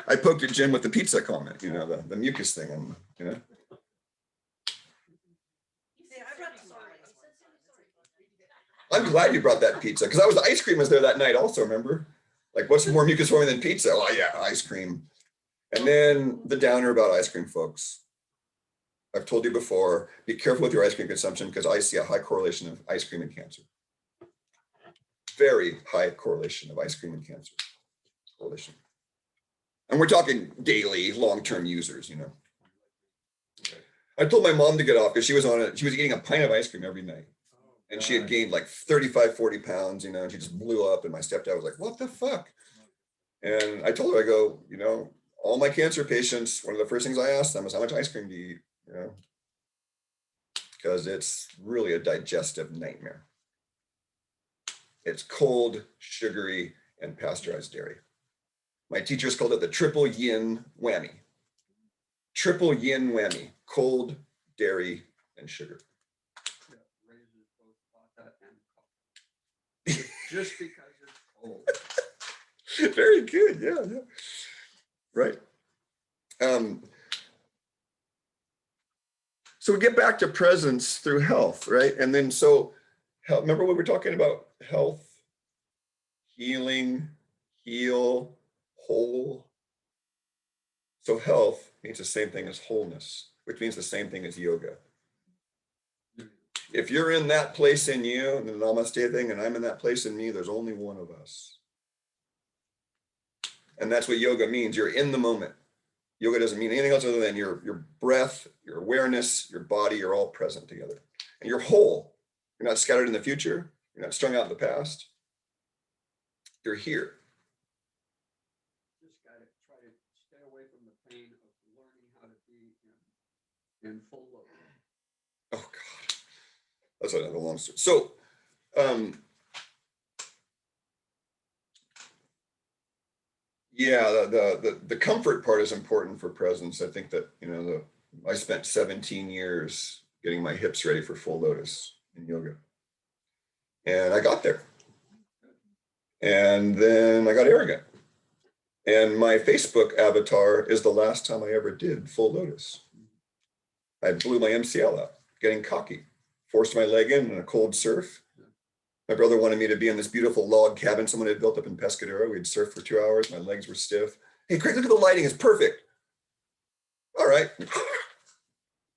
I poked at Jim with the pizza comment, the mucus thing, and I'm glad you brought that pizza because the ice cream was there that night also, remember? Like, what's more mucus forming than pizza? Oh yeah, ice cream. And then the downer about ice cream, folks. I've told you before, be careful with your ice cream consumption because I see a high correlation of ice cream and cancer. Very high correlation of ice cream and cancer. Correlation. And we're talking daily, long-term users, you know. I told my mom to get off because she was eating a pint of ice cream every night. And she had gained like 35, 40 pounds, you know, and she just blew up. And my stepdad was like, what the fuck? And I told her, I go, you know, all my cancer patients, one of the first things I ask them is how much ice cream do you eat? You know, because it's really a digestive nightmare. It's cold, sugary, and pasteurized dairy. My teachers called it the triple yin whammy. Triple yin whammy, cold, dairy, and sugar. Yeah, raises both vata and coffee. Just because it's cold. Very good, yeah. Right. So we get back to presence through health, right? And then remember what we're talking about? Health, healing, heal, whole. So health means the same thing as wholeness, which means the same thing as yoga. If you're in that place in you, the namaste thing, and I'm in that place in me, there's only one of us. And that's what yoga means. You're in the moment. Yoga doesn't mean anything else other than your breath, your awareness, your body, you're all present together. And you're whole. You're not scattered in the future. You're not strung out in the past. You're here. Just got to try to stay away from the pain of learning how to be in full load. Oh God, that's another long story. So, yeah, the comfort part is important for presence. I think that, you know, I spent 17 years getting my hips ready for full lotus in yoga. And I got there. And then I got arrogant. And my Facebook avatar is the last time I ever did full lotus. I blew my MCL out, getting cocky, forced my leg in a cold surf. My brother wanted me to be in this beautiful log cabin someone had built up in Pescadero. We'd surf for 2 hours. My legs were stiff. Hey, Craig, look at the lighting. It's perfect. All right.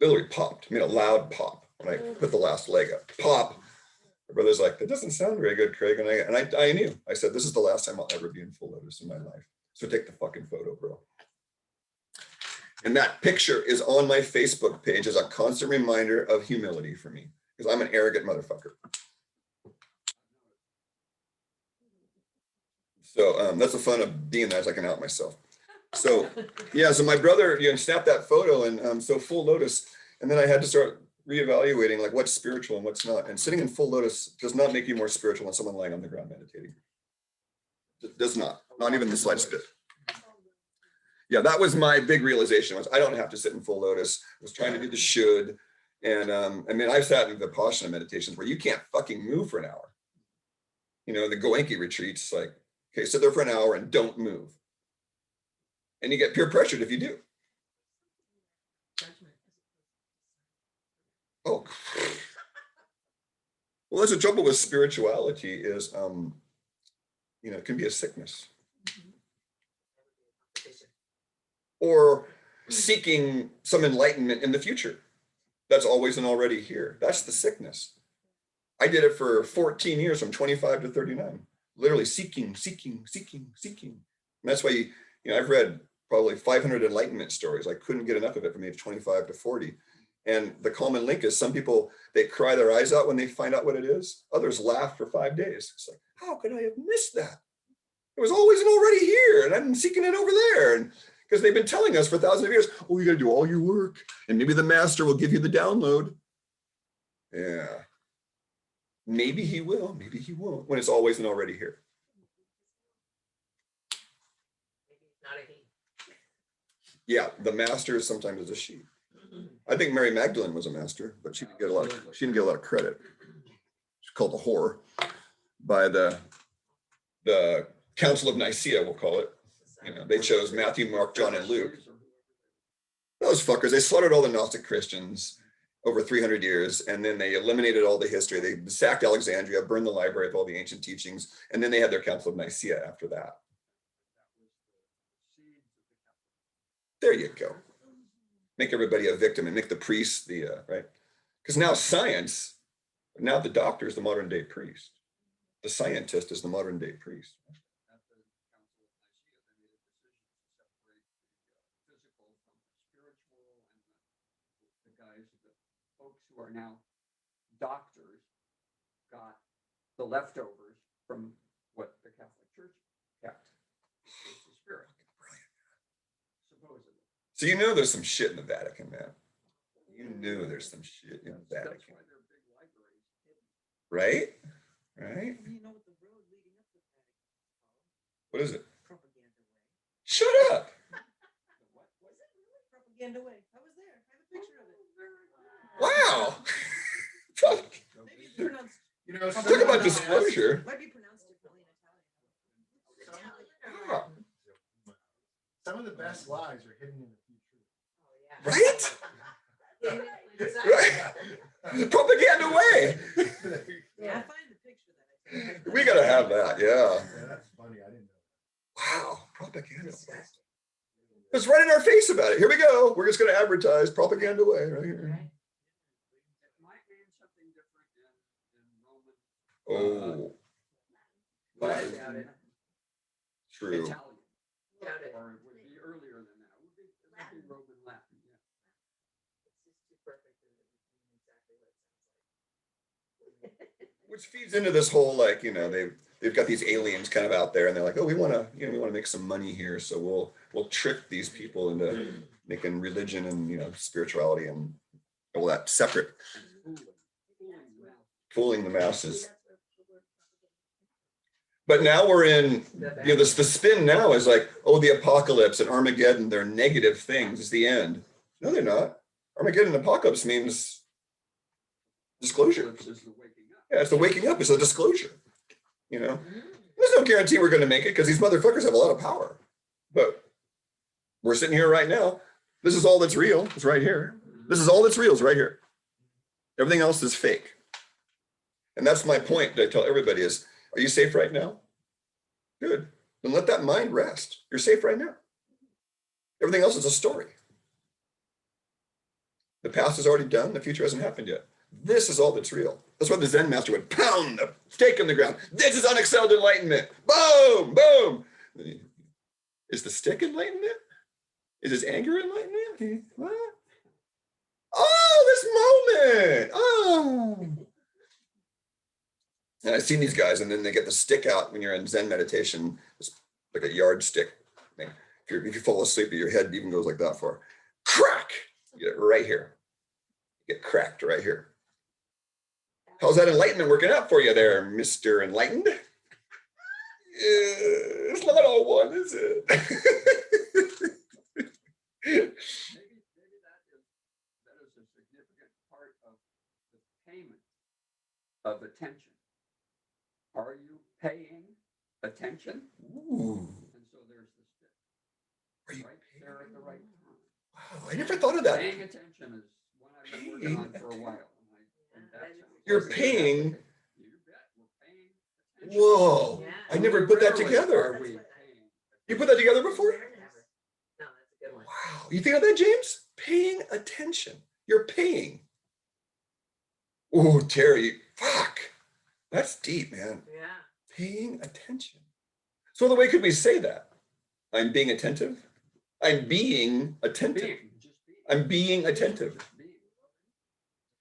Literally popped, made a loud pop when I put the last leg up. Pop. My brother's like, that doesn't sound very good, Craig. And I knew. I said, this is the last time I'll ever be in full lotus in my life. So take the fucking photo, bro. And that picture is on my Facebook page as a constant reminder of humility for me, because I'm an arrogant motherfucker. So that's the fun of being there, as I can out myself. So yeah, so my brother, snapped that photo, and so full lotus, and then I had to start reevaluating like what's spiritual and what's not. And sitting in full lotus does not make you more spiritual than someone lying on the ground meditating. It does not even the slightest bit. Yeah, that was my big realization, was I don't have to sit in full lotus. I was trying to do the should. And I mean, I've sat in the Vipassana meditations where you can't fucking move for an hour. The Goenki retreats, like, okay, sit there for an hour and don't move. And you get peer pressured if you do. Oh, well, that's the trouble with spirituality is, it can be a sickness. Or seeking some enlightenment in the future. That's always and already here. That's the sickness. I did it for 14 years from 25 to 39, literally seeking. And that's why, I've read probably 500 enlightenment stories. I couldn't get enough of it from age 25 to 40. And the common link is some people, they cry their eyes out when they find out what it is. Others laugh for 5 days. It's like, how could I have missed that? It was always and already here, and I'm seeking it over there. And because they've been telling us for thousands of years, oh, you got to do all your work, and maybe the master will give you the download. Yeah. Maybe he will, maybe he won't, when it's always and already here. Yeah, the master sometimes is a she. I think Mary Magdalene was a master, but she didn't get a lot of credit. She's called the whore by the Council of Nicaea, we'll call it. They chose Matthew, Mark, John, and Luke. Those fuckers, they slaughtered all the Gnostic Christians. over 300 years. And then they eliminated all the history. They sacked Alexandria, burned the library with all the ancient teachings. And then they had their Council of Nicaea after that. There you go. Make everybody a victim and make the priest the, right? Because now science, now the doctor is the modern day priest. The scientist is the modern day priest. At the Council of Nicaea, they made a decision to separate the physical from the spiritual, and the guys, the folks who are now doctors, got the leftovers from what the Catholic Church kept, which was the spirit. Supposedly. So you know there's some shit in the Vatican, man. You knew there's some shit in the That's Vatican. why they're big libraries hidden. Right? Right? You know what the road leading up to the Vatican is called? What is it? Propaganda Way. Shut up. What? Was it really? Propaganda Way. I was there. I have a picture of it. Wow. Fuck. Maybe it's pronounced, You know, Talk about disclosure. might be pronounced differently in Italian. Wow. Some of the best lies are hidden in a few truths. Oh, yeah. Right? Right. Propaganda way. Yeah, I'll find the picture that I took. We gotta have that, yeah. Yeah, that's funny. I didn't know. Wow, propaganda way. It's right in our face about it. Here we go. We're just gonna advertise propaganda way right here. It might mean something different in Roman. Oh, But I doubt it. true. Italian. Doubt it. Or it would be earlier than that. It would be Roman Latin, yeah. It's just too perfect that it would mean exactly what it sounds like. Which feeds into this whole, like, you know, they've got these aliens kind of out there and they're like, oh, we want to make some money here. So we'll trick these people into making religion and, you know, spirituality and all that separate, And fooling them. fooling the masses. But now we're in, you know, the spin now is like, oh, the apocalypse and Armageddon, they're negative things. It's the end. No, they're not. Armageddon and apocalypse means disclosure. Eclipse is the waking up. Yeah, it's the waking up. It's a disclosure. You know, there's no guarantee we're going to make it because these motherfuckers have a lot of power. But we're sitting here right now. This is all that's real. It's right here. This is all that's real. Is right here. Everything else is fake. And that's my point that I tell everybody is, are you safe right now? Good. Then let that mind rest. You're safe right now. Everything else is a story. The past is already done. The future hasn't happened yet. This is all that's real. That's why the Zen master would pound the stake in the ground. This is unexcelled enlightenment. Boom, boom. Is the stick enlightenment? Is his anger enlightenment? What? Oh, this moment. Oh. And I've seen these guys, and then they get the stick out when you're in Zen meditation. It's like a yardstick thing. If you fall asleep, your head even goes like that far. Crack! You get it right here. You get cracked right here. How's that enlightenment working out for you there, Mr. Enlightened? It's not all one, is it? Maybe that is a significant part of the payment of attention. Are you paying attention? Ooh, And so there's the stick. are you Right there at the right time. wow, I never thought of that. Paying attention is one I've been working on for a while. And that sounds You're like paying. You bet, we're paying attention. Whoa, Yeah. I never put that Rarely together. are we paying You put that together before? Never. No, that's a good one. Wow, you think of that, James? Paying attention. You're paying. Oh, Terry, fuck. That's deep, man. Yeah. Paying attention. So the way could we say that? I'm being attentive. I'm being attentive. being, just being. I'm being attentive Just being.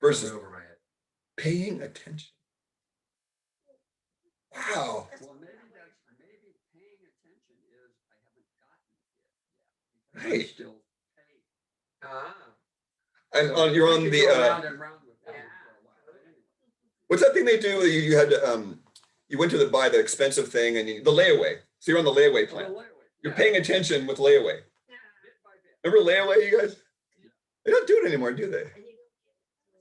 versus Over my head. paying attention. Wow. Well, maybe paying attention is I haven't gotten it yet. Because I'm Right. still paying. Ah. And So you're we on could the go round and round with that Yeah. one for a while. But anyway. what's that thing they do? You had to you went to buy the expensive thing and the layaway. So you're on the layaway Oh, plan. the layaway. You're Yeah. paying attention with layaway. Yeah. Bit by bit. Remember layaway, you guys? They don't do it anymore, do they?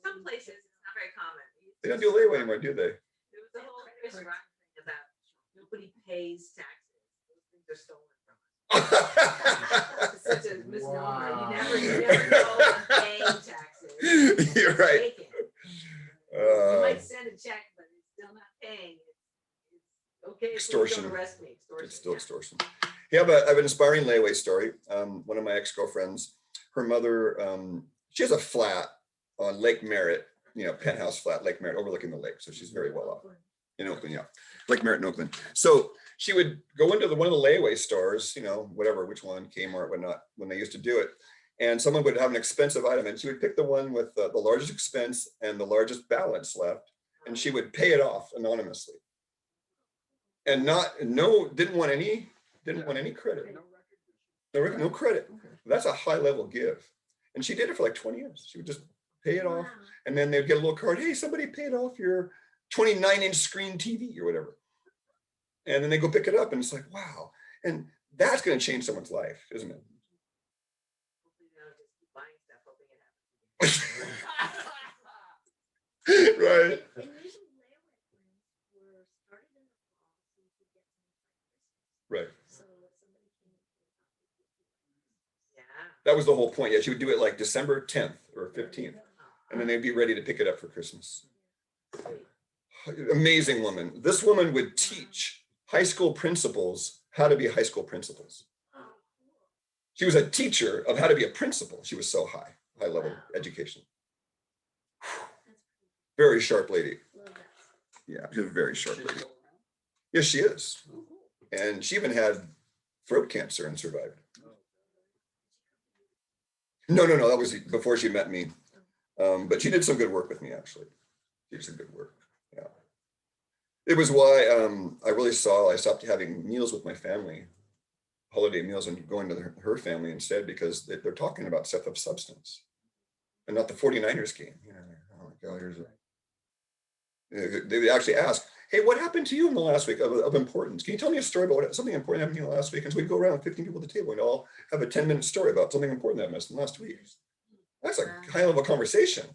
Some places it's not very common. They don't do layaway anymore, do they? There was a whole Chris Rock thing about nobody pays taxes. Those things are stolen from us. It's such a misnomer. Wow. You never know I'm paying taxes. You're right. Take it. You Uh, might send a check, but it's still not paying. It's okay. If you Extortion. don't arrest me. Extortion. It's still yeah. extortion. Yeah, but I have an inspiring layaway story. One of my ex-girlfriends, her mother, she has a flat on Lake Merritt, penthouse flat, Lake Merritt, overlooking the lake. So she's very well off in Oakland, yeah. Lake Merritt in Oakland. So she would go into one of the layaway stores, whatever, which one, Kmart, whatnot, when they used to do it. And someone would have an expensive item and she would pick the one with the largest expense and the largest balance left. And she would pay it off anonymously. And didn't want any credit. No credit. That's a high level give. And she did it for like 20 years. She would just pay it off. And then they'd get a little card. Hey, somebody paid off your 29-inch screen TV or whatever. And then they go pick it up and it's like, wow. And that's going to change someone's life, isn't it? Hopefully they don't just keep buying stuff, hoping it happens. Right. And usually layaway plans were started in the fall, so you could get some by Christmas. Right. So if somebody came Yeah. That was the whole point. Yeah, she would do it like December 10th or 15th. And then they'd be ready to pick it up for Christmas. Amazing woman. This woman would teach high school principals how to be high school principals. She was a teacher of how to be a principal. She was so high level education. Very sharp lady. love that. Yeah, she's a very sharp She's lady. still around? Yes, she is. Oh, cool. And she even had throat cancer and survived. No, that was before she met me. But she did some good work with me, actually. She did some good work. Yeah. It was why I stopped having meals with my family, holiday meals, and going to her family instead, because they're talking about stuff of substance and not the 49ers game. Oh my God, they would actually ask, hey, what happened to you in the last week of importance? Can you tell me a story about something important happened to you last week? And so we'd go around 15 people at the table and all have a 10-minute story about something important that happened last week. That's a high level conversation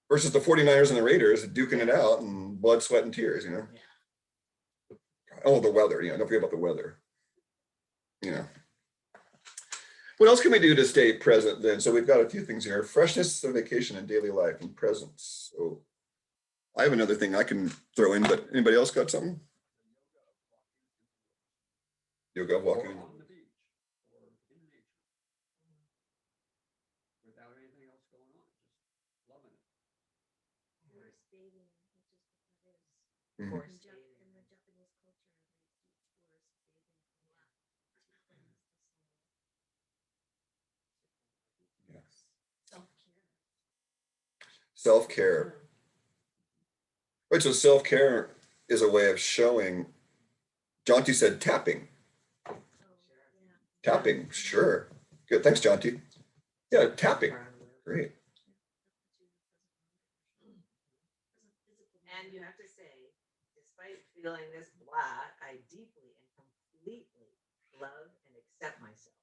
versus the 49ers and the Raiders duking it out and blood, sweat, and tears, Oh, the weather, don't forget about the weather. What else can we do to stay present then? So we've got a few things here. Freshness, vacation, and daily life, and presence. So I have another thing I can throw in, but anybody else got something? Yoga, Or walking. on the beach, or in nature. Without anything else going on, just loving it. Forest bathing, which is what that is. Mhm. Forced In bathing. the Japanese culture, they teach forest bathing. To cleanse the soul. Yes. Self-care. Self-care. Right, so self-care is a way of showing. Jonty said tapping. Oh, yeah. Tapping, sure. Good, thanks, Jonty. Yeah, tapping, great. And you have to say, despite feeling this blah, I deeply and completely love and accept myself.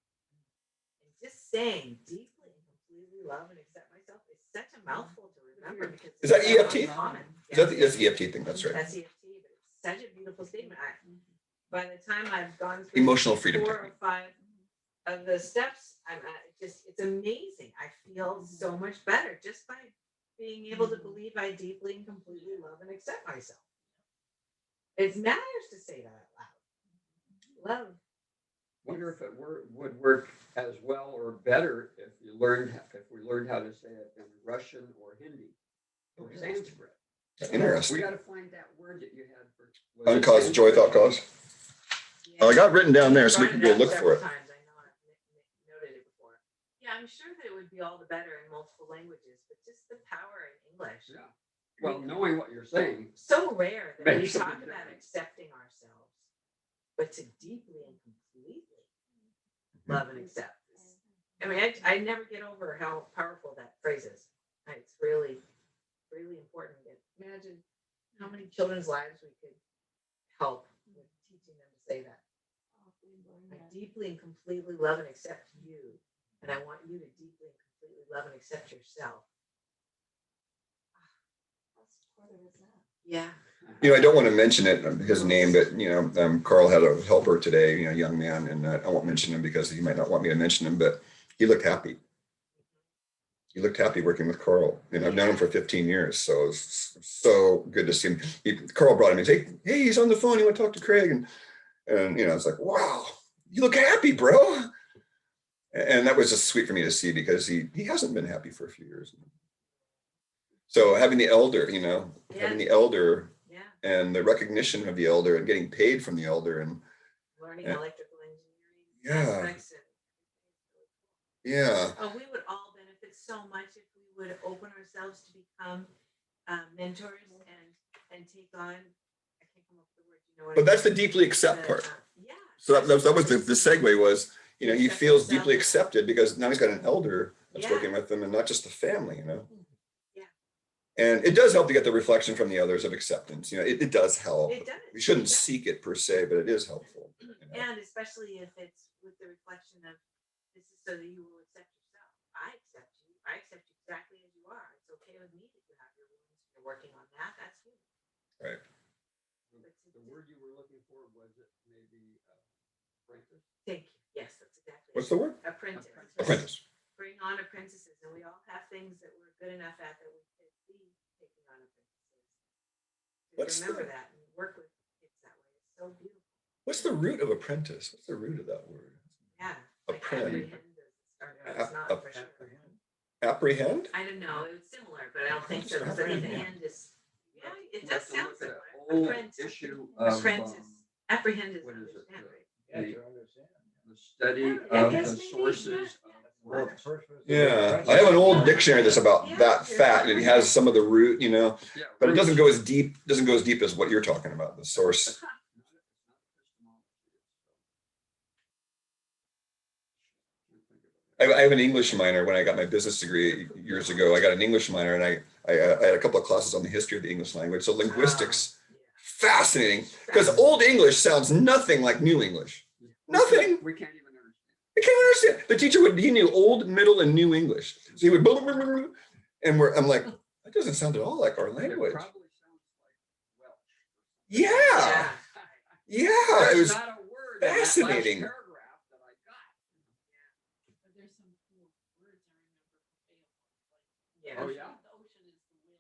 And just saying deeply and completely love and accept myself is such a mouthful to remember because Is that it's so EFT? uncommon. Is that that's the EFT thing? That's right. That's EFT, but it's such a beautiful statement. By the time I've gone through Emotional freedom 4 technique. or 5 of the steps, it's amazing. I feel so much better just by being able to believe I deeply and completely love and accept myself. It matters to say that out loud. Love. Wonder if it would work as well or better if we learned how to say it in Russian or Hindi or Sanskrit. Interesting. We got to find that word that you had for. was it Uncaused joy, thought cause. Oh, I got written down there, so we can go look for it. Times. I know I've noted it before. Yeah, I'm sure that it would be all the better in multiple languages, but just the power in English. Yeah. Well, knowing what you're saying. So rare that we Makes a talk big about difference. accepting ourselves, but to deeply and completely love and accept. I mean, I never get over how powerful that phrase is. It's really, really important. Imagine how many children's lives we could help with teaching them to say that. I deeply and completely love and accept you, and I want you to deeply and completely love and accept yourself. Yeah. I don't want to mention it, his name, but Carl had a helper today, a young man, and I won't mention him because he might not want me to mention him, but he looked happy. he looked happy working with Carl. And I've known him for 15 years. So it's so good to see him. Carl brought him in. Hey, he's on the phone. You want to talk to Craig? And you know, it's like, wow, you look happy, bro. And that was just sweet for me to see because he hasn't been happy for a few years. So having the elder, you know, having the elder Yeah, and the recognition of the elder and getting paid from the elder and learning Yeah. electrical engineering. Yeah. aspects and- yeah. Oh, we would all benefit so much if we would open ourselves to become mentors and take on, I can't come up with the word, you know what I But that's the mean? deeply accept part. Yeah. So that was the segue was, you know, he Accept feels himself. deeply accepted because now he's got an elder that's Yeah. working with him and not just the family, you know. Yeah. And it does help to get the reflection from the others of acceptance. You know, it does help. It does. We shouldn't It does. seek it per se, but it is helpful. You know? And especially if it's with the reflection of, this is so that you will accept yourself. I accept you. I accept you exactly as you are. It's okay with me that you have your wounds. You're working on that. That's you. Right. The word you were looking for, was it maybe apprentice? Thank you. Yes, that's exactly. What's it. the word? Apprentice. Apprentice. Bring on apprentices, and we all have things that we're good enough at that we could be taking on apprentices. What's Just remember the- that and work with kids that way. It's so beautiful. What's the root of apprentice? What's the root of that word? Yeah. Like Apprehend. apprehend is- or it's not for sure. Apprehend? I don't know. It's similar, but I don't think so. Because I think the hand is. Yeah, it You does have to sound look at similar. an old Apprentice. issue of Apprentice. Apprehend is what is it? understand, right? Yeah, The- to understand. the study Yeah, of yes, the maybe, sources yeah. of Well, words. the first was- Yeah. I have an old dictionary that's about that fat and it has some of the root, you know, Yeah, but it roots. doesn't go as deep as what you're talking about, the source. I have an English minor. When I got my business degree years ago, I got an English minor and I had a couple of classes on the history of the English language. So linguistics, fascinating, because Old English sounds nothing like New English. Nothing. We can't even understand. I can't understand. The teacher he knew Old, Middle, and New English. So he would, blah, blah, blah, blah, and I'm like, that doesn't sound at all like our It language. probably sounds like Welsh. Yeah, yeah, it There's was not a word in that last fascinating. paragraph that I got. But there's some cool words I remember from Yeah. Oh, yeah? The ocean is the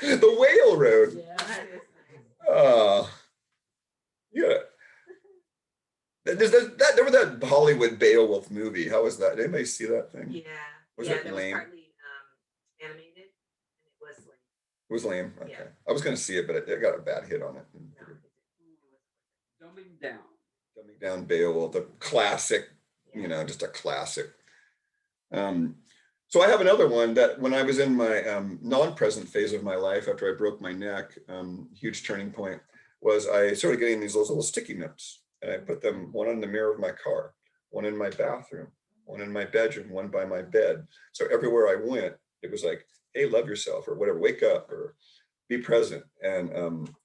whale. The whale road. Yeah. That is nice. Oh, yeah. There was that Hollywood Beowulf movie. How was that? Did anybody see that thing? Yeah. Was Yeah, it that lame? was partly animated, and it was lame. It was lame. Okay. Yeah. I was going to see it, but it got a bad hit on it. No, Dumbing down. Dumbing down Beowulf, the classic, you know, just a classic. So I have another one that when I was in my non-present phase of my life after I broke my neck, huge turning point, was I started getting those little sticky notes. And I put them one on the mirror of my car, one in my bathroom, one in my bedroom, one by my bed. So everywhere I went, it was like, hey, love yourself or whatever, wake up or be present. And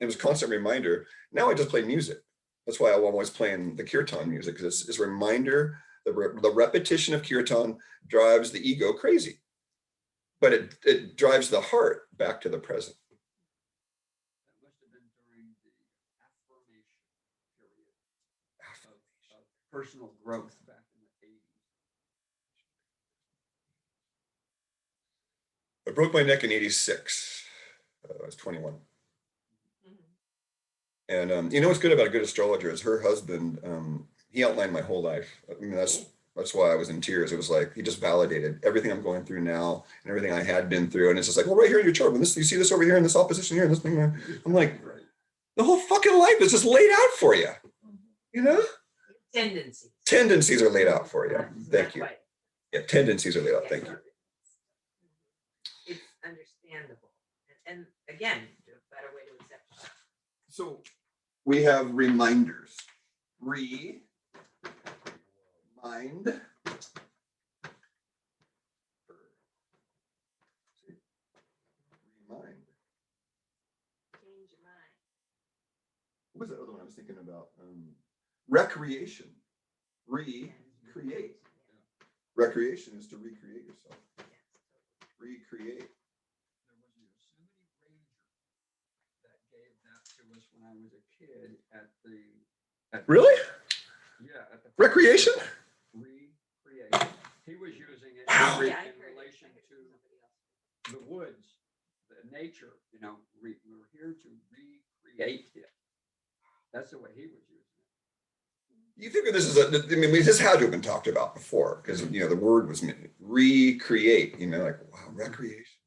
it was a constant reminder. Now I just play music. That's why I'm always playing the kirtan music, because it's a reminder. The repetition of kirtan drives the ego crazy, but it drives the heart back to the present. That must have been during the affirmation period of personal growth back in the 80s. I broke my neck in '86. I was 21. Mhm. And you know what's good about a good astrologer is her husband, he outlined my whole life. I mean, that's why I was in tears. It was like, he just validated everything I'm going through now and everything I had been through. And it's just like, well, right here in your chart, when this, you see this over here in this opposition here and this thing there. I'm like, the whole fucking life is just laid out for you. You know? Tendencies. Tendencies are laid out for you. Thank Not you. quite. Yeah, tendencies are laid out. Thank you. It's understandable. And again, a better way to accept yourself. So we have reminders. Mind. Remind. Change your mind. What was the other one I was thinking about? Recreation. Recreate. Recreation is to recreate yourself. Recreate. There was a Yosemite ranger that gave that to us when I was a kid at the. Really? Yeah. At the Recreation? Recreation. He was Wow. in Yeah, I heard it. relation I heard it to from somebody else. the woods, the nature, you know, we're here to recreate it. That's the way he was using it. You figure this is I mean, this had to have been talked about before because, you know, the word was recreate, you know, like, wow, recreation.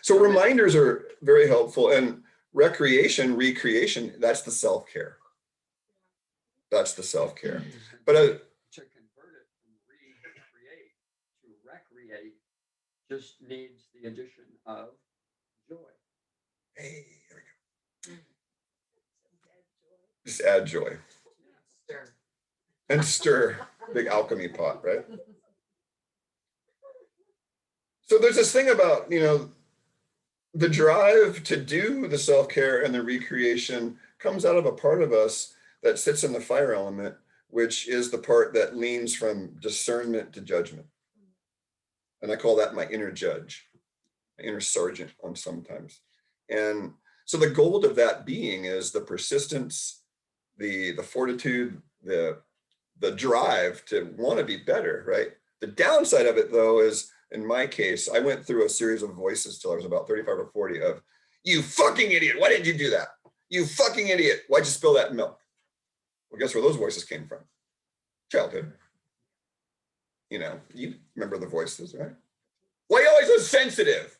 So reminders are very helpful, and recreation, recreation, that's the self-care. That's the self-care. But To convert it from recreate to recreate just needs the addition of joy. hey, here we go. Just add joy Stir. and stir. Big alchemy pot, right? So there's this thing about, you know, the drive to do the self-care and the recreation comes out of a part of us that sits in the fire element, which is the part that leans from discernment to judgment. And I call that my inner judge, my inner sergeant on sometimes. And so the goal of that being is the persistence, the fortitude, the drive to want to be better, right? The downside of it, though, is in my case, I went through a series of voices till I was about 35 or 40 of, you fucking idiot, why didn't you do that? You fucking idiot, why'd you spill that milk? Well, guess where those voices came from? Childhood. You know, you remember the voices, right? Why are you always so sensitive?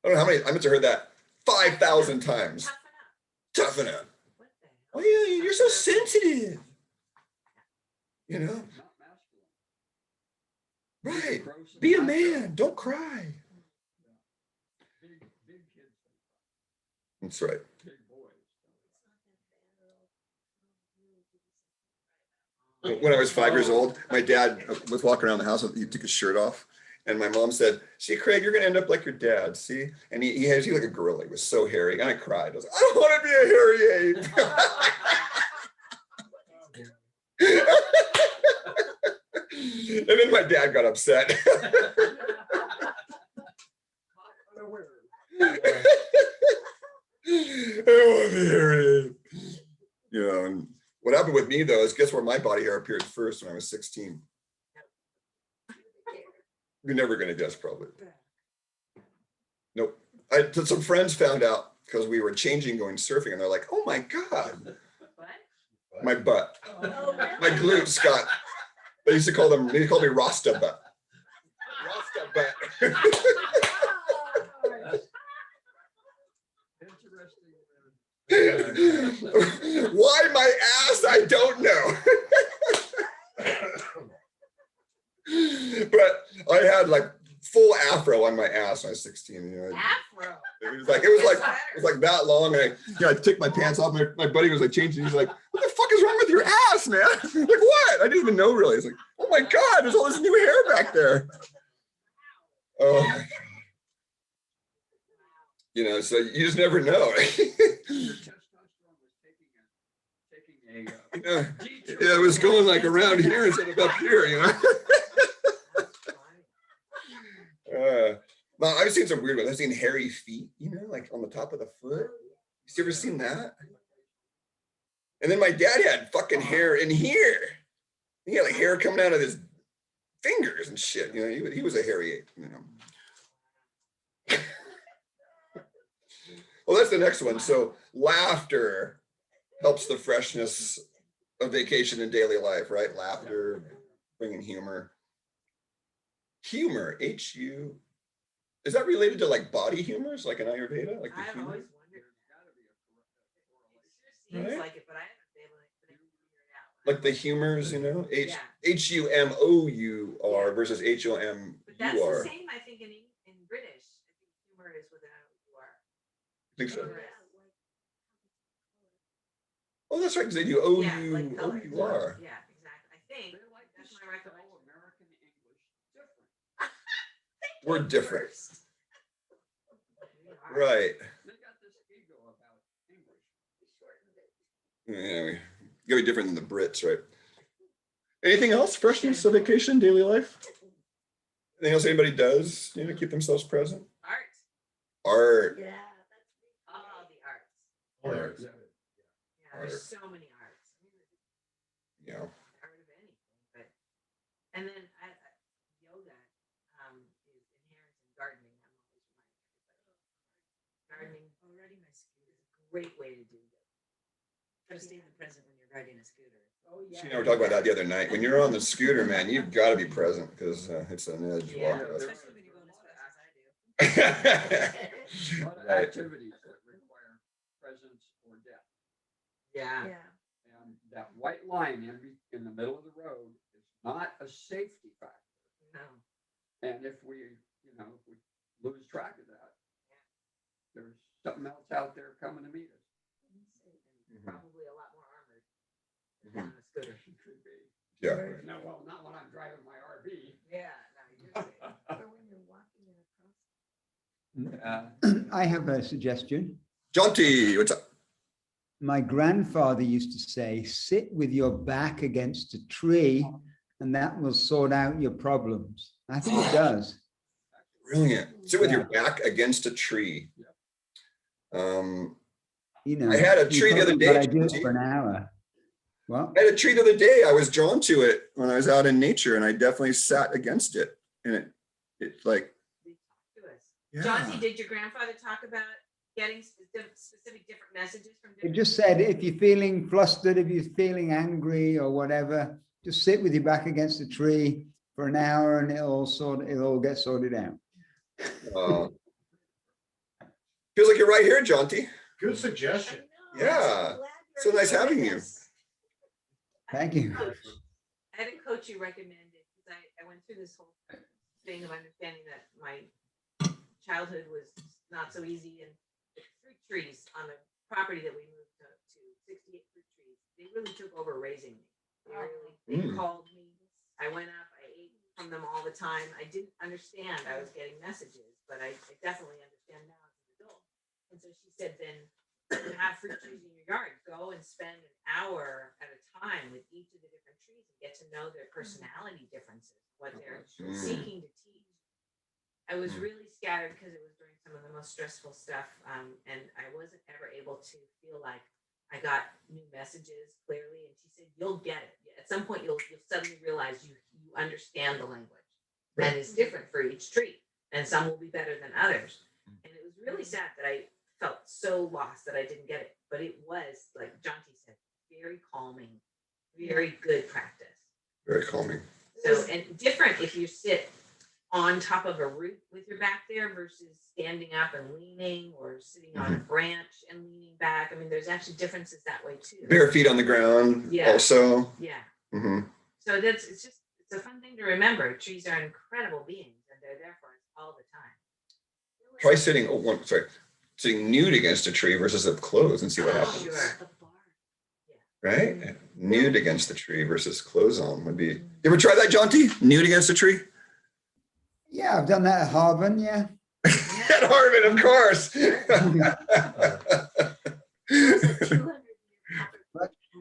I don't know how many, I must have heard that 5,000 times. Toughen up. Toughen up. What the hell? Oh yeah, you're so sensitive. You know, Not masculine. right. Gross and Be a macho. man, don't cry. Big kids, That's right. big boys. When I was 5 years old, my dad was walking around the house, he took his shirt off. And my mom said, see, Craig, you're gonna end up like your dad, see? And he was like a gorilla, he was so hairy. And I cried, I was like, I don't wanna be a hairy ape. And then my dad got upset. I want to be a hairy ape. You know, and what happened with me though is guess where my body hair appeared first when I was 16? You're never gonna guess probably. Nope. Some friends found out because we were changing going surfing and they're like, oh my God, What? my butt, Oh, my glutes got, they called me Rasta butt. Rasta butt. Interesting. Why my ass? I don't know. But I had like full afro on my ass when I was 16. You know, Afro. it was like that long. And I took my pants off. My buddy was like changing. He's like, "What the fuck is wrong with your ass, man?" I'm like, what? I didn't even know really. He's like, "Oh my God, there's all this new hair back there." Oh my God. You know, so you just never know. Your testosterone was taking a You know, detour. yeah, it was going like around here instead of up here. You know. Well, I've seen some weird ones. I've seen hairy feet, you know, like on the top of the foot. You ever seen that? And then my dad had fucking hair in here. He had like hair coming out of his fingers and shit. You know, he was a hairy ape, you know. Well, that's the next one. So laughter helps the freshness of vacation and daily life, right? Laughter, bringing humor. Humor, H-U. Is that related to like body humors, like in Ayurveda? Like the I've humor? always wondered. It sure Right? seems like it, but I haven't been able to figure it out. Like the humors, you know? Yeah. H-U-M-O-U-R Yeah. versus But that's the H-O-M-U-R. same, I think, in British. I think humor is without UR. Think so? Humorous. Oh, that's right, because they do Yeah, like O-U, colors. O-U-R. Yeah, exactly. I think They like to that's my spell recollection. American English different. We're different. We are. Right. They got this ego about English. Yeah, we gotta be different than the Brits, right? Anything else? Freshness of vacation, daily life? Anything else anybody does, you know, keep themselves present? Art. Art. Yeah, that's all the arts. Art. Yeah, there's so many arts. I mean, Yeah. art of anything, but and then great way to do it. Try to stay in the present when you're riding a scooter. Oh, yeah. You know, we were talking about that the other night. When you're on the scooter, man, you've got to be present because it's an edge Yeah, walk. especially when you're going as fast as I do. A lot of Right. activities that require presence or depth. Yeah. And that white line in the middle of the road is not a safety factor. No. And if we lose track of that, there's something else out there coming to meet us. Probably a lot more armored than on a scooter. Could be. Yeah. No, well, not when I'm driving my RV. Yeah, no, you're safe. Or when you're walking in a cross. Yeah. I have a suggestion. Jaunty, what's up? My grandfather used to say, sit with your back against a tree and that will sort out your problems. I think it does. Brilliant. Sit with your back against a tree. You know, I had a you tree the other probably day, gotta do it Jaunty. for an hour. Well, I had a tree the other day. I was drawn to it when I was out in nature, and I definitely sat against it. And it like, They talk to us. yeah. Jaunty, did your grandfather talk about getting specific different messages from it different? just said, if you're feeling flustered, if you're feeling angry or whatever, just sit with your back against a tree for an hour and it'll all get sorted out. Feels like you're right here, Jaunty. Good suggestion. I know, Yeah. I'm glad So you're nice here having with you. us. Thank you. I had a coach you recommended because I went through this whole thing of understanding that my childhood was not so easy, and the fruit trees on the property that we moved to 68 fruit trees, they really took over raising me. They called me. I went up, I ate from them all the time. I didn't understand I was getting messages, but I definitely understand now as an adult. And so she said, then you have fruit trees in your yard, go and spend an hour at a time with each of the different trees and get to know their personality differences, what they're seeking to teach. I was really scattered because it was during some of the most stressful stuff, and I wasn't ever able to feel like I got new messages clearly. And she said, you'll get it. At some point, you'll suddenly realize you understand the language. And it's different for each tree, and some will be better than others. And it was really sad that I felt so lost that I didn't get it. But it was, like Jaunty said, very calming, very good practice. Very calming. So, and different if you sit on top of a root with your back there versus standing up and leaning, or sitting on a branch and leaning back. I mean, there's actually differences that way too. Bare feet on the ground. Yeah. Also. Yeah. Mm-hmm. So it's a fun thing to remember. Trees are incredible beings, and they're there for us all the time. Try sitting nude against a tree versus up close and see what happens. Sure. Right? Nude against the tree versus clothes on would be. You ever try that, Jaunty? Nude against a tree? Yeah, I've done that at Harvard, yeah. At Harvard, of course.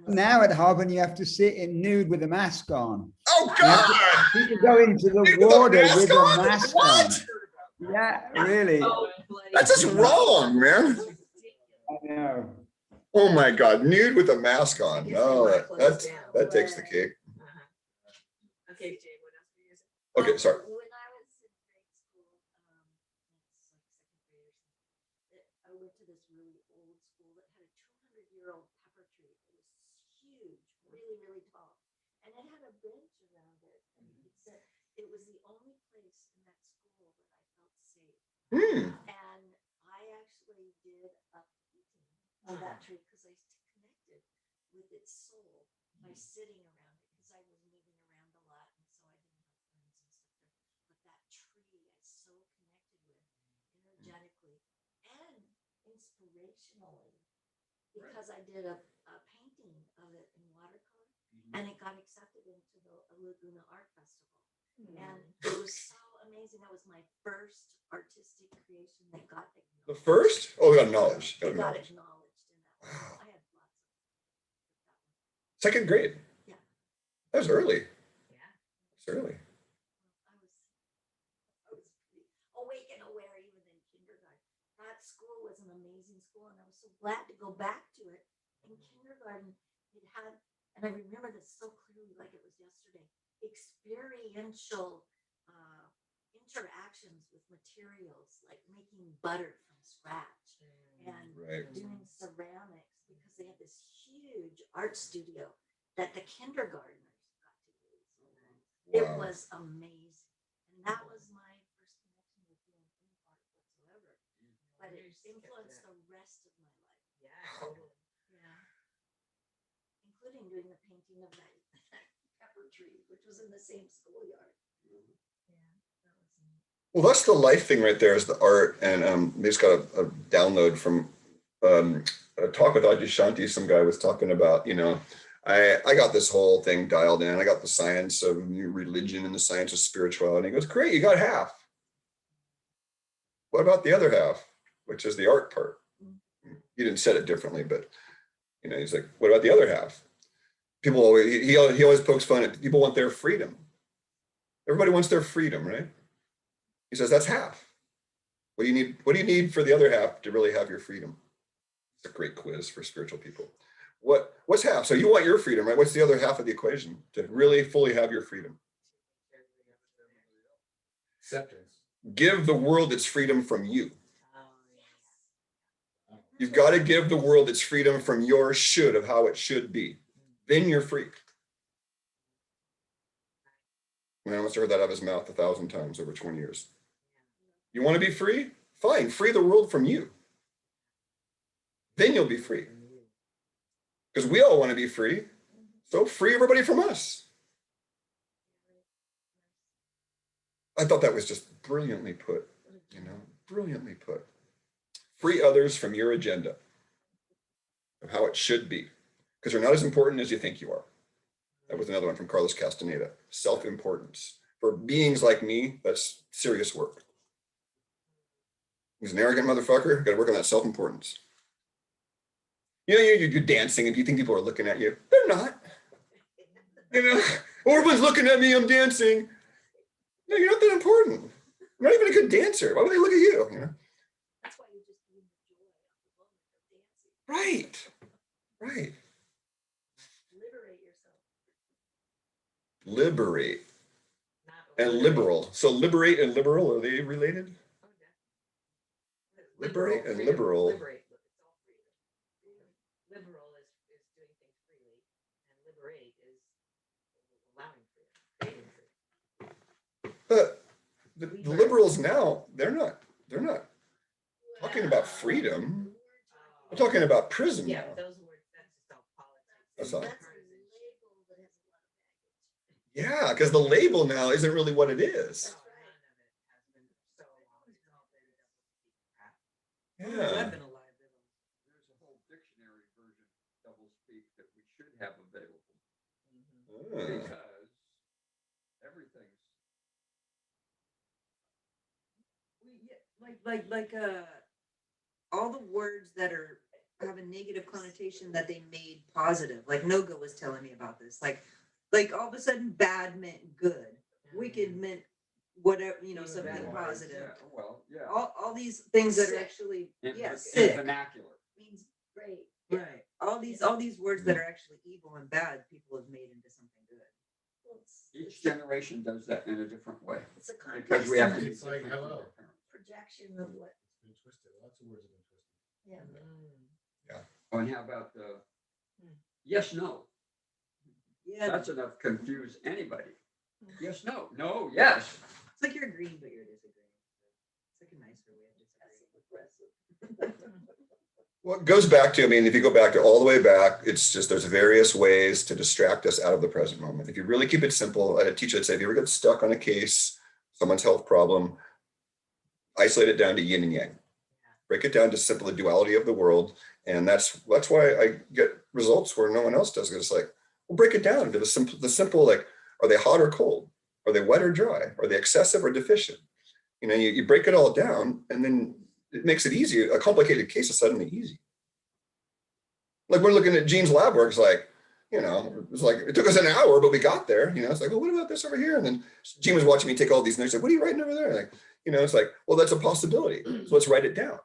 Now at Harvard, you have to sit in nude with a mask on. Oh God! You can go into the Nude with a water mask with a on? mask What? on. Yeah, really. That's just wrong, man. I know. Oh my God, nude with a mask on. No, that takes the cake. Okay, Jay, what else were you saying? Okay, sorry. When I was in grade school, it's like second grade or something, I went to this really old school that had a 200-year-old pepper tree. It was huge, really, really tall. And it had a bench around it. And it said it was the only place in that school that I felt safe. And I actually did a painting of that tree because I connected with its soul by sitting around it, because I was moving around a lot, and so I didn't have friends and stuff there. But that tree I so connected with energetically and inspirationally, because I did a painting of it in watercolor, and it got accepted into the Laguna Art Festival. And it was so amazing. That was my first artistic creation that got acknowledged. The first? Oh, we got knowledge. It got acknowledged in that one. Wow. I had lots of. Second grade. Yeah. That was early. Yeah. That's early. I was pretty awake and aware even in kindergarten. That school was an amazing school, and I was so glad to go back to it. In kindergarten, it had, and I remember this so clearly, like it was yesterday, experiential interactions with materials, like making butter from scratch and Right. doing ceramic art studio that the kindergartners got to use. It Wow. was amazing. And that was my first connection with doing any art whatsoever. But it influenced the rest of my life. Yeah, totally. Yeah. Including doing the painting of that pepper tree, which was in the same schoolyard. Yeah, that was neat. Well, that's the life thing right there is the art. And they just got a download from a talk with Ajay Shanti. Some guy was talking about, I got this whole thing dialed in. I got the science of religion and the science of spirituality. He goes, great, you got half. What about the other half, which is the art part? He didn't say it differently, but he's like, what about the other half? People always, he always pokes fun at people want their freedom. Everybody wants their freedom, right? He says, that's half. What do you need? What do you need for the other half to really have your freedom? It's a great quiz for spiritual people. What's half? So you want your freedom, right? What's the other half of the equation to really fully have your freedom? Acceptance. Give the world its freedom from you. You've got to give the world its freedom from your should of how it should be. Then you're free. I must have heard that out of his mouth 1,000 times over 20 years. You want to be free? Fine, free the world from you. Then you'll be free. Because we all want to be free. So free everybody from us. I thought that was just brilliantly put, brilliantly put. Free others from your agenda of how it should be. Because you're not as important as you think you are. That was another one from Carlos Castaneda. Self-importance. For beings like me, that's serious work. He's an arrogant motherfucker. Got to work on that self-importance. You're dancing and you think people are looking at you. They're not. Everyone's looking at me, I'm dancing. No, you're not that important. You're not even a good dancer. Why would they look at you? That's why you just need the joy of the moment of dancing. Right. Liberate yourself. Liberate. Not And overly. liberal. So liberate and liberal, are they related? Oh, yeah. Liberate and freedom, liberal. Liberate. It's all freedom. Liberal is doing things freely, and liberate is allowing freedom, creating freedom. But the liberals now, they're not talking about freedom. We're talking about prison Yeah, now. but those words, that's just all politics. That's all. That's a label that has a lot of baggage. Yeah, because the label now isn't really what it is. None of it has been so long. Yeah. I've been alive. There's a whole dictionary version of double speak that we should have available because everything's all the words that have a negative connotation that they made positive. Like Noga was telling me about this. Like all of a sudden bad meant good. Wicked meant whatever, something that way. positive. Yeah, well, yeah. All these things that are Sick. actually In sick. vernacular. Means great. Right. All these words that are actually evil and bad, people have made into something good. Well, Each generation does that in a different way it's a context. because we have to be It's like, different from hello. our parents. Projection of what, It's been twisted. Lots of words have been twisted. yeah. Oh, and how about the yes, no? Yeah. That's enough to confuse anybody. Yes, no, no, yes. It's like you're agreeing, but you're disagreeing. It's like a nicer way of disagreeing. Well, it goes back to, if you go back to all the way back, it's just there's various ways to distract us out of the present moment. If you really keep it simple, a teacher would say, if you ever get stuck on a case, someone's health problem, isolate it down to yin and yang. Break it down to simply the duality of the world. And that's why I get results where no one else does. It's like, we'll break it down to the simple, like, are they hot or cold? Are they wet or dry? Are they excessive or deficient? You break it all down and then it makes it easy. A complicated case is suddenly easy. Like we're looking at Gene's lab work, it's like, it's like, it took us an hour, but we got there. It's like, well, what about this over here? And then Gene was watching me take all these notes. Like, what are you writing over there? Like, it's like, well, that's a possibility. So let's write it down.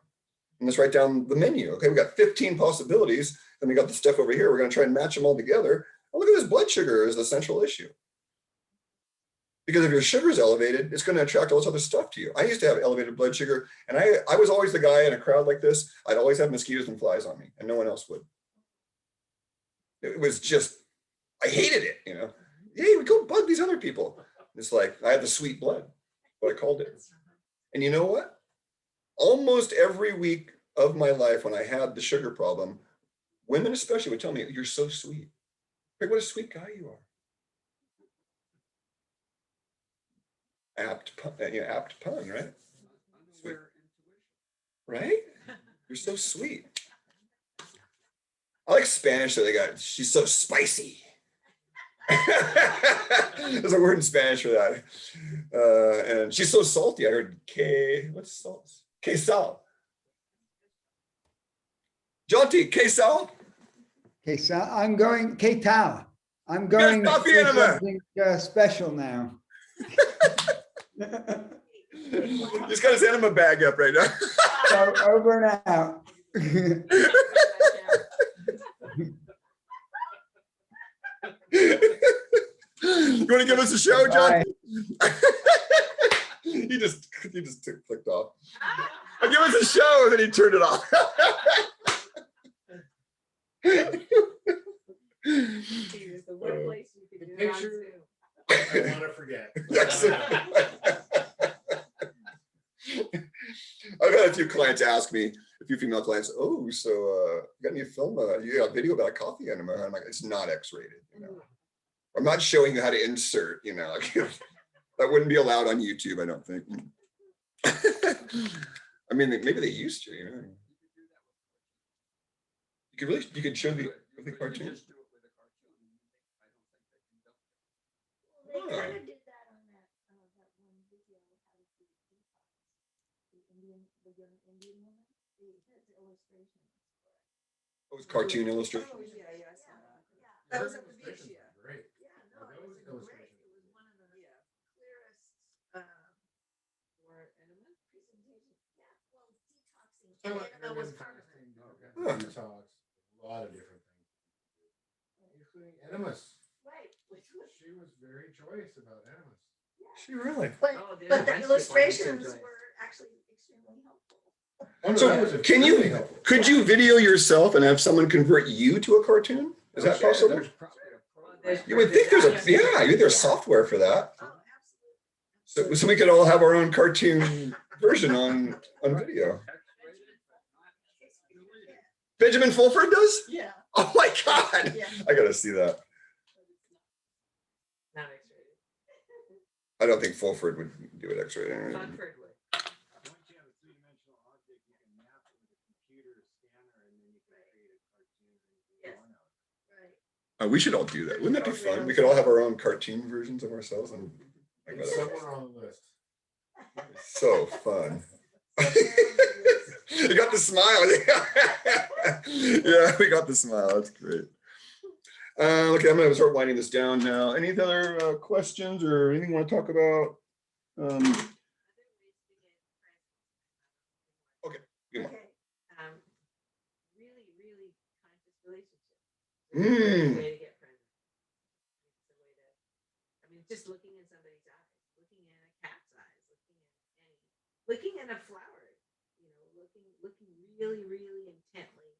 And let's write down the menu. Okay, we got 15 possibilities. And we got the stuff over here. We're going to try and match them all together. Oh, look at this blood sugar is the central issue. Because if your sugar is elevated, it's going to attract all this other stuff to you. I used to have elevated blood sugar, and I was always the guy in a crowd like this. I'd always have mosquitoes and flies on me, and no one else would. It was just, I hated it, Hey, we go bug these other people. It's like, I had the sweet blood, what I called it. And you know what? Almost every week of my life when I had the sugar problem, women especially would tell me, you're so sweet. Like, what a sweet guy you are. Apt pun, right? Sweet. Right? You're so sweet. I like Spanish, so she's so spicy. There's a word in Spanish for that. And she's so salty. I heard what's salt? Quesal. Jonty, quesal? Quesal. I'm going, K-Tao. I'm going to coffee do enema. something special now. He's got his enema bag up right now. So over and out. You want to give us a show, John? Bye. he just clicked off. Give us a show, and then he turned it off. Here's the one place you could do it on Picture. Zoom. I want to forget. I've had a few clients ask me, a few female clients, oh, so you got any film, you got a video about a coffee enema? I'm like, it's not X-rated, I'm not showing you how to insert, like, that wouldn't be allowed on YouTube, I don't think. I mean, maybe they used to, You could show the cartoon. They kind of did that on that one video, how to do detox. The young Indian woman, the illustration. It was cartoon illustration. Oh, yeah, I saw that. Yeah. That was at the beach, Illustrations yeah. are Great. Yeah, no, Yeah, it was those great. illustrations. It was one of the clearest For enema? presentation. Yeah, well, detoxing. So And enema was part of it. Detox, a lot of different things, including enemas. Right, which was, She was very choice about enemas. She really. but, Oh, there's but a bunch the of illustrations people on YouTube. were actually extremely helpful. Oh, no, So, that was can you- extremely helpful. Could you video yourself and have someone convert you to a cartoon? Is that possible? There's probably a program. there's- You would think there's software for that. Oh, absolutely. So we could all have our own cartoon version on video. Benjamin Fulford does? Yeah. Oh my God. Yeah. I gotta see that. Not X-rated. I don't think Fulford would do it X-rated. Funford would. Once you have a three-dimensional object, you can map it with a computer scanner, and then you can create a cartoon. Yes. Right. We should all do that. Wouldn't that be fun? We could all have our own cartoon versions of ourselves. And It's somewhere on the list. so fun. You got the smile. Yeah, we got the smile. That's great. Okay, I'm gonna start winding this down now. Any other questions or anything you want to talk about? Good one. Really, really conscious relationship. Mm. Way to get present. It's a way to, I mean, just looking in somebody's eyes, looking in a cat's eyes, looking at a flower, looking really, really intently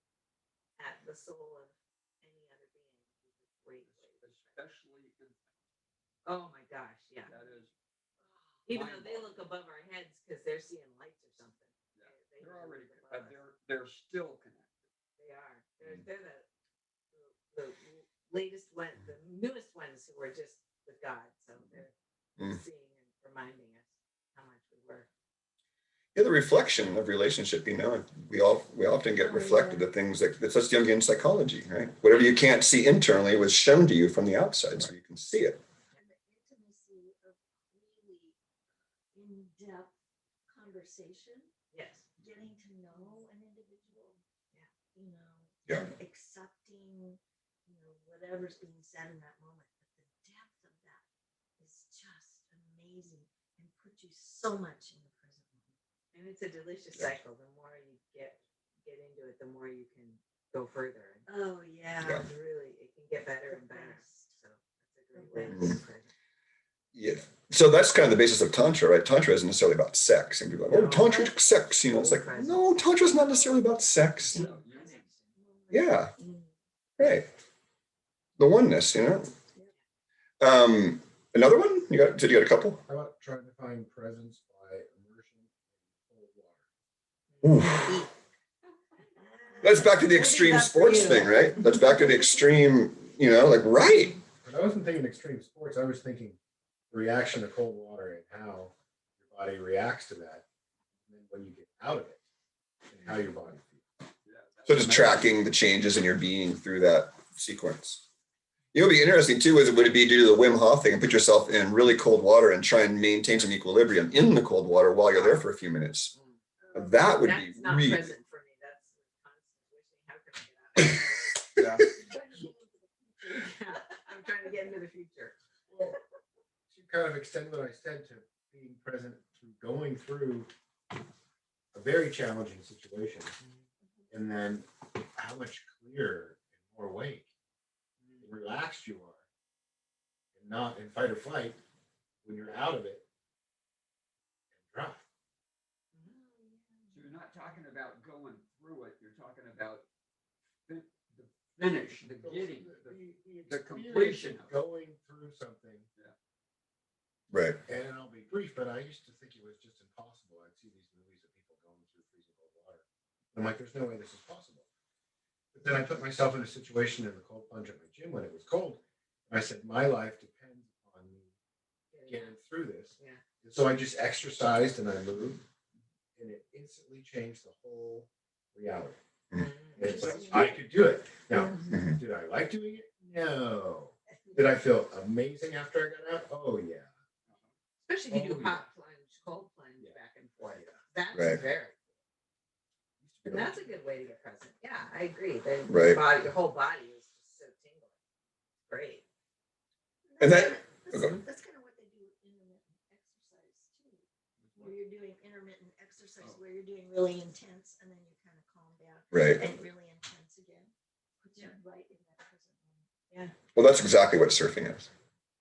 at the soul of any other being is a great way to try. Especially in, Oh my gosh, yeah. that is, Even though they look above our heads because they're seeing lights or something. yeah, They they're look already, above us. they're still connected. They are. They're the latest one, the newest ones who are just with God. So they're seeing and reminding us how much we were. Yeah, the reflection of relationship, we often get reflected the things that's Jungian psychology, right? Whatever you can't see internally was shown to you from the outside, so you can see it. And the intimacy of really in-depth conversation, Yes. getting to know an individual, Yeah. and accepting, whatever's being said in that moment. But the depth of that is just amazing and puts you so much in the present moment. And it's a delicious cycle. The more you get into it, the more you can go further. And Oh, yeah. Yeah. really, it can get better and better. So that's a great way to Mhm. be present. Yeah. So that's kind of the basis of Tantra, right? Tantra isn't necessarily about sex. And people are like, oh, Tantric sex, it's like, no, Tantra is not necessarily about sex. Yeah, right. the oneness, you know. Another one? Did you got a couple? How about trying to find presence by immersion in cold water? Ooh. That's back to the extreme sports thing, right? That's back to the extreme, you know, like, right. But I wasn't thinking extreme sports. I was thinking the reaction to cold water and how your body reacts to that. And then when you get out of it and how your body feels. So just tracking the changes in your being through that sequence. You know, what'd be interesting too, would it be to do the Wim Hof thing and put yourself in really cold water and try and maintain some equilibrium in the cold water while you're there for a few minutes? That would be That's not really. present for me. That's constant wishing. How can I get out of it? I'm trying to get into the future. To kind of extend what I said to being present through going through a very challenging situation, and then how much clearer and more awake and relaxed you are, and not in fight or flight when you're out of it and dry. So you're not talking about going through it, you're talking about the finish, the getting, the completion of it. Going through something. Right. And I'll be brief, but I used to think it was just impossible. I'd see these movies of people going through freezing cold water. I'm like, there's no way this is possible. But then I put myself in a situation in the cold plunge at my gym when it was cold. And I said, my life depends on me getting through this. Yeah. And so I just exercised and I moved, and it instantly changed the whole reality. And it's like, I could do it. Now, did I like doing it? No. Did I feel amazing after I got out? Oh, yeah. Especially if you do Oh, yeah. hot plunge, cold plunge, Yeah. back and forth. Yeah. That's Right. very cool. And that's a good way to get present. Yeah, I agree. The Right. body, your whole body is just so tingling. Great. And that- That's kind of what they do with intermittent exercise too. Where you're doing intermittent exercise, where you're doing really intense and then you kind of calm down Right. and really intense again. Puts you right in that present moment. Well, that's exactly what surfing is.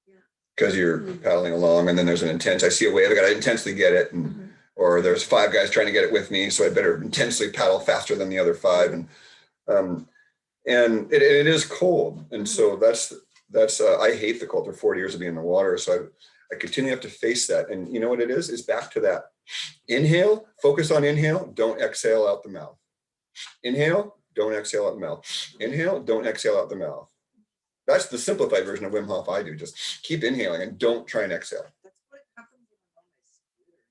Yeah. Because you're paddling along and then there's an intense, I see a wave, I gotta intensely get it. And, or there's 5 guys trying to get it with me, so I better intensely paddle faster than the other 5. And it is cold. And so that's I hate the cold for 40 years of being in the water. So I continue to have to face that. And you know what it is? It's back to that. Inhale, focus on inhale, don't exhale out the mouth. Inhale, don't exhale out the mouth. Inhale, don't exhale out the mouth. That's the simplified version of Wim Hof I do. Just keep inhaling and don't try and exhale. That's what happens when I'm on my scooter.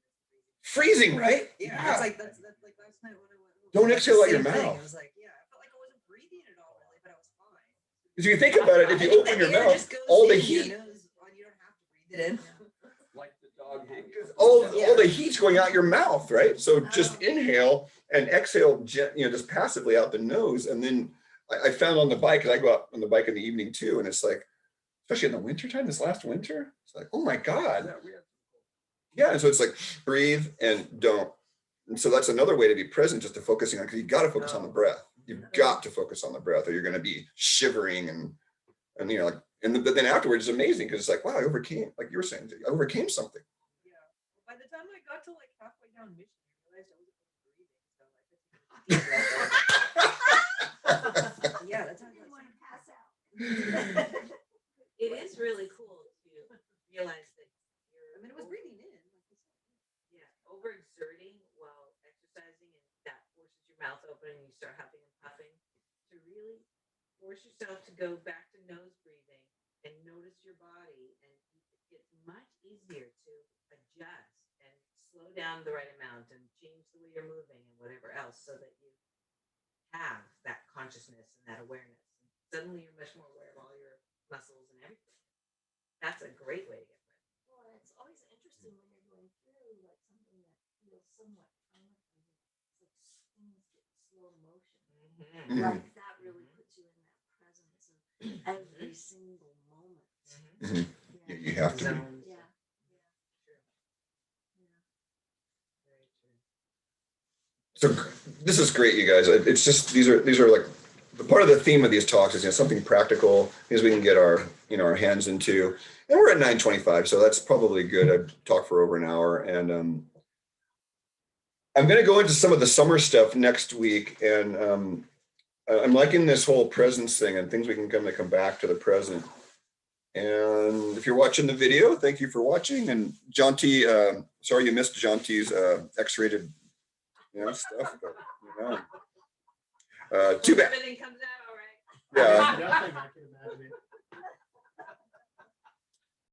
Freezing, right? Yeah, it's like that's like last night when I went. Don't it was exhale out the your same thing. mouth. It was like, yeah, I felt like I wasn't breathing at all really, but I was fine. If you think about it, if you open your air mouth, just goes all the in your heat, nose, you don't have to breathe it in. Like the dog hanging. all the heat's going out your mouth, right? So just inhale and exhale, just passively out the nose. And then I found on the bike, and I go out on the bike in the evening too, and it's like, especially in the wintertime, this last winter, it's like, oh my God. Yeah, and so it's like breathe and don't. And so that's another way to be present, just to focusing on, because you got to focus on the breath. You've got to focus on the breath, or you're going to be shivering and like, but then afterwards it's amazing because it's like, wow, I overcame, like you were saying, I overcame something. Yeah. By the time I got to like halfway down mission, I realized I wasn't breathing. So yeah, that's how You I want to pass out. It is really cool to realize that you're. I mean, it was breathing in. Yeah, overexerting while exercising, and that forces your mouth open and you start huffing and puffing. To really force yourself to go back to nose breathing and notice your body, and it's much easier to adjust and slow down the right amount and change the way you're moving and whatever else, so that you have that consciousness and that awareness. And suddenly you're much more aware of all your muscles and everything. That's a great way to get present. Well, and it's always interesting when you're going through like something that feels somewhat traumatizing. It's like things get slow motion. Mhm. Like that really puts you in that presence of every single moment. Mhm. Yeah, you have to be. Zones. Yeah. So this is great, you guys. It's just these are like the part of the theme of these talks is something practical, things we can get our our hands into. And we're at 9:25, so that's probably good. I've talked for over an hour, and I'm going to go into some of the summer stuff next week, and I'm liking this whole presence thing and things we can come back to the present. And if you're watching the video, thank you for watching. And John T, sorry you missed John T's X-rated, stuff. But, too bad. Everything comes out all right. Yeah. Nothing, I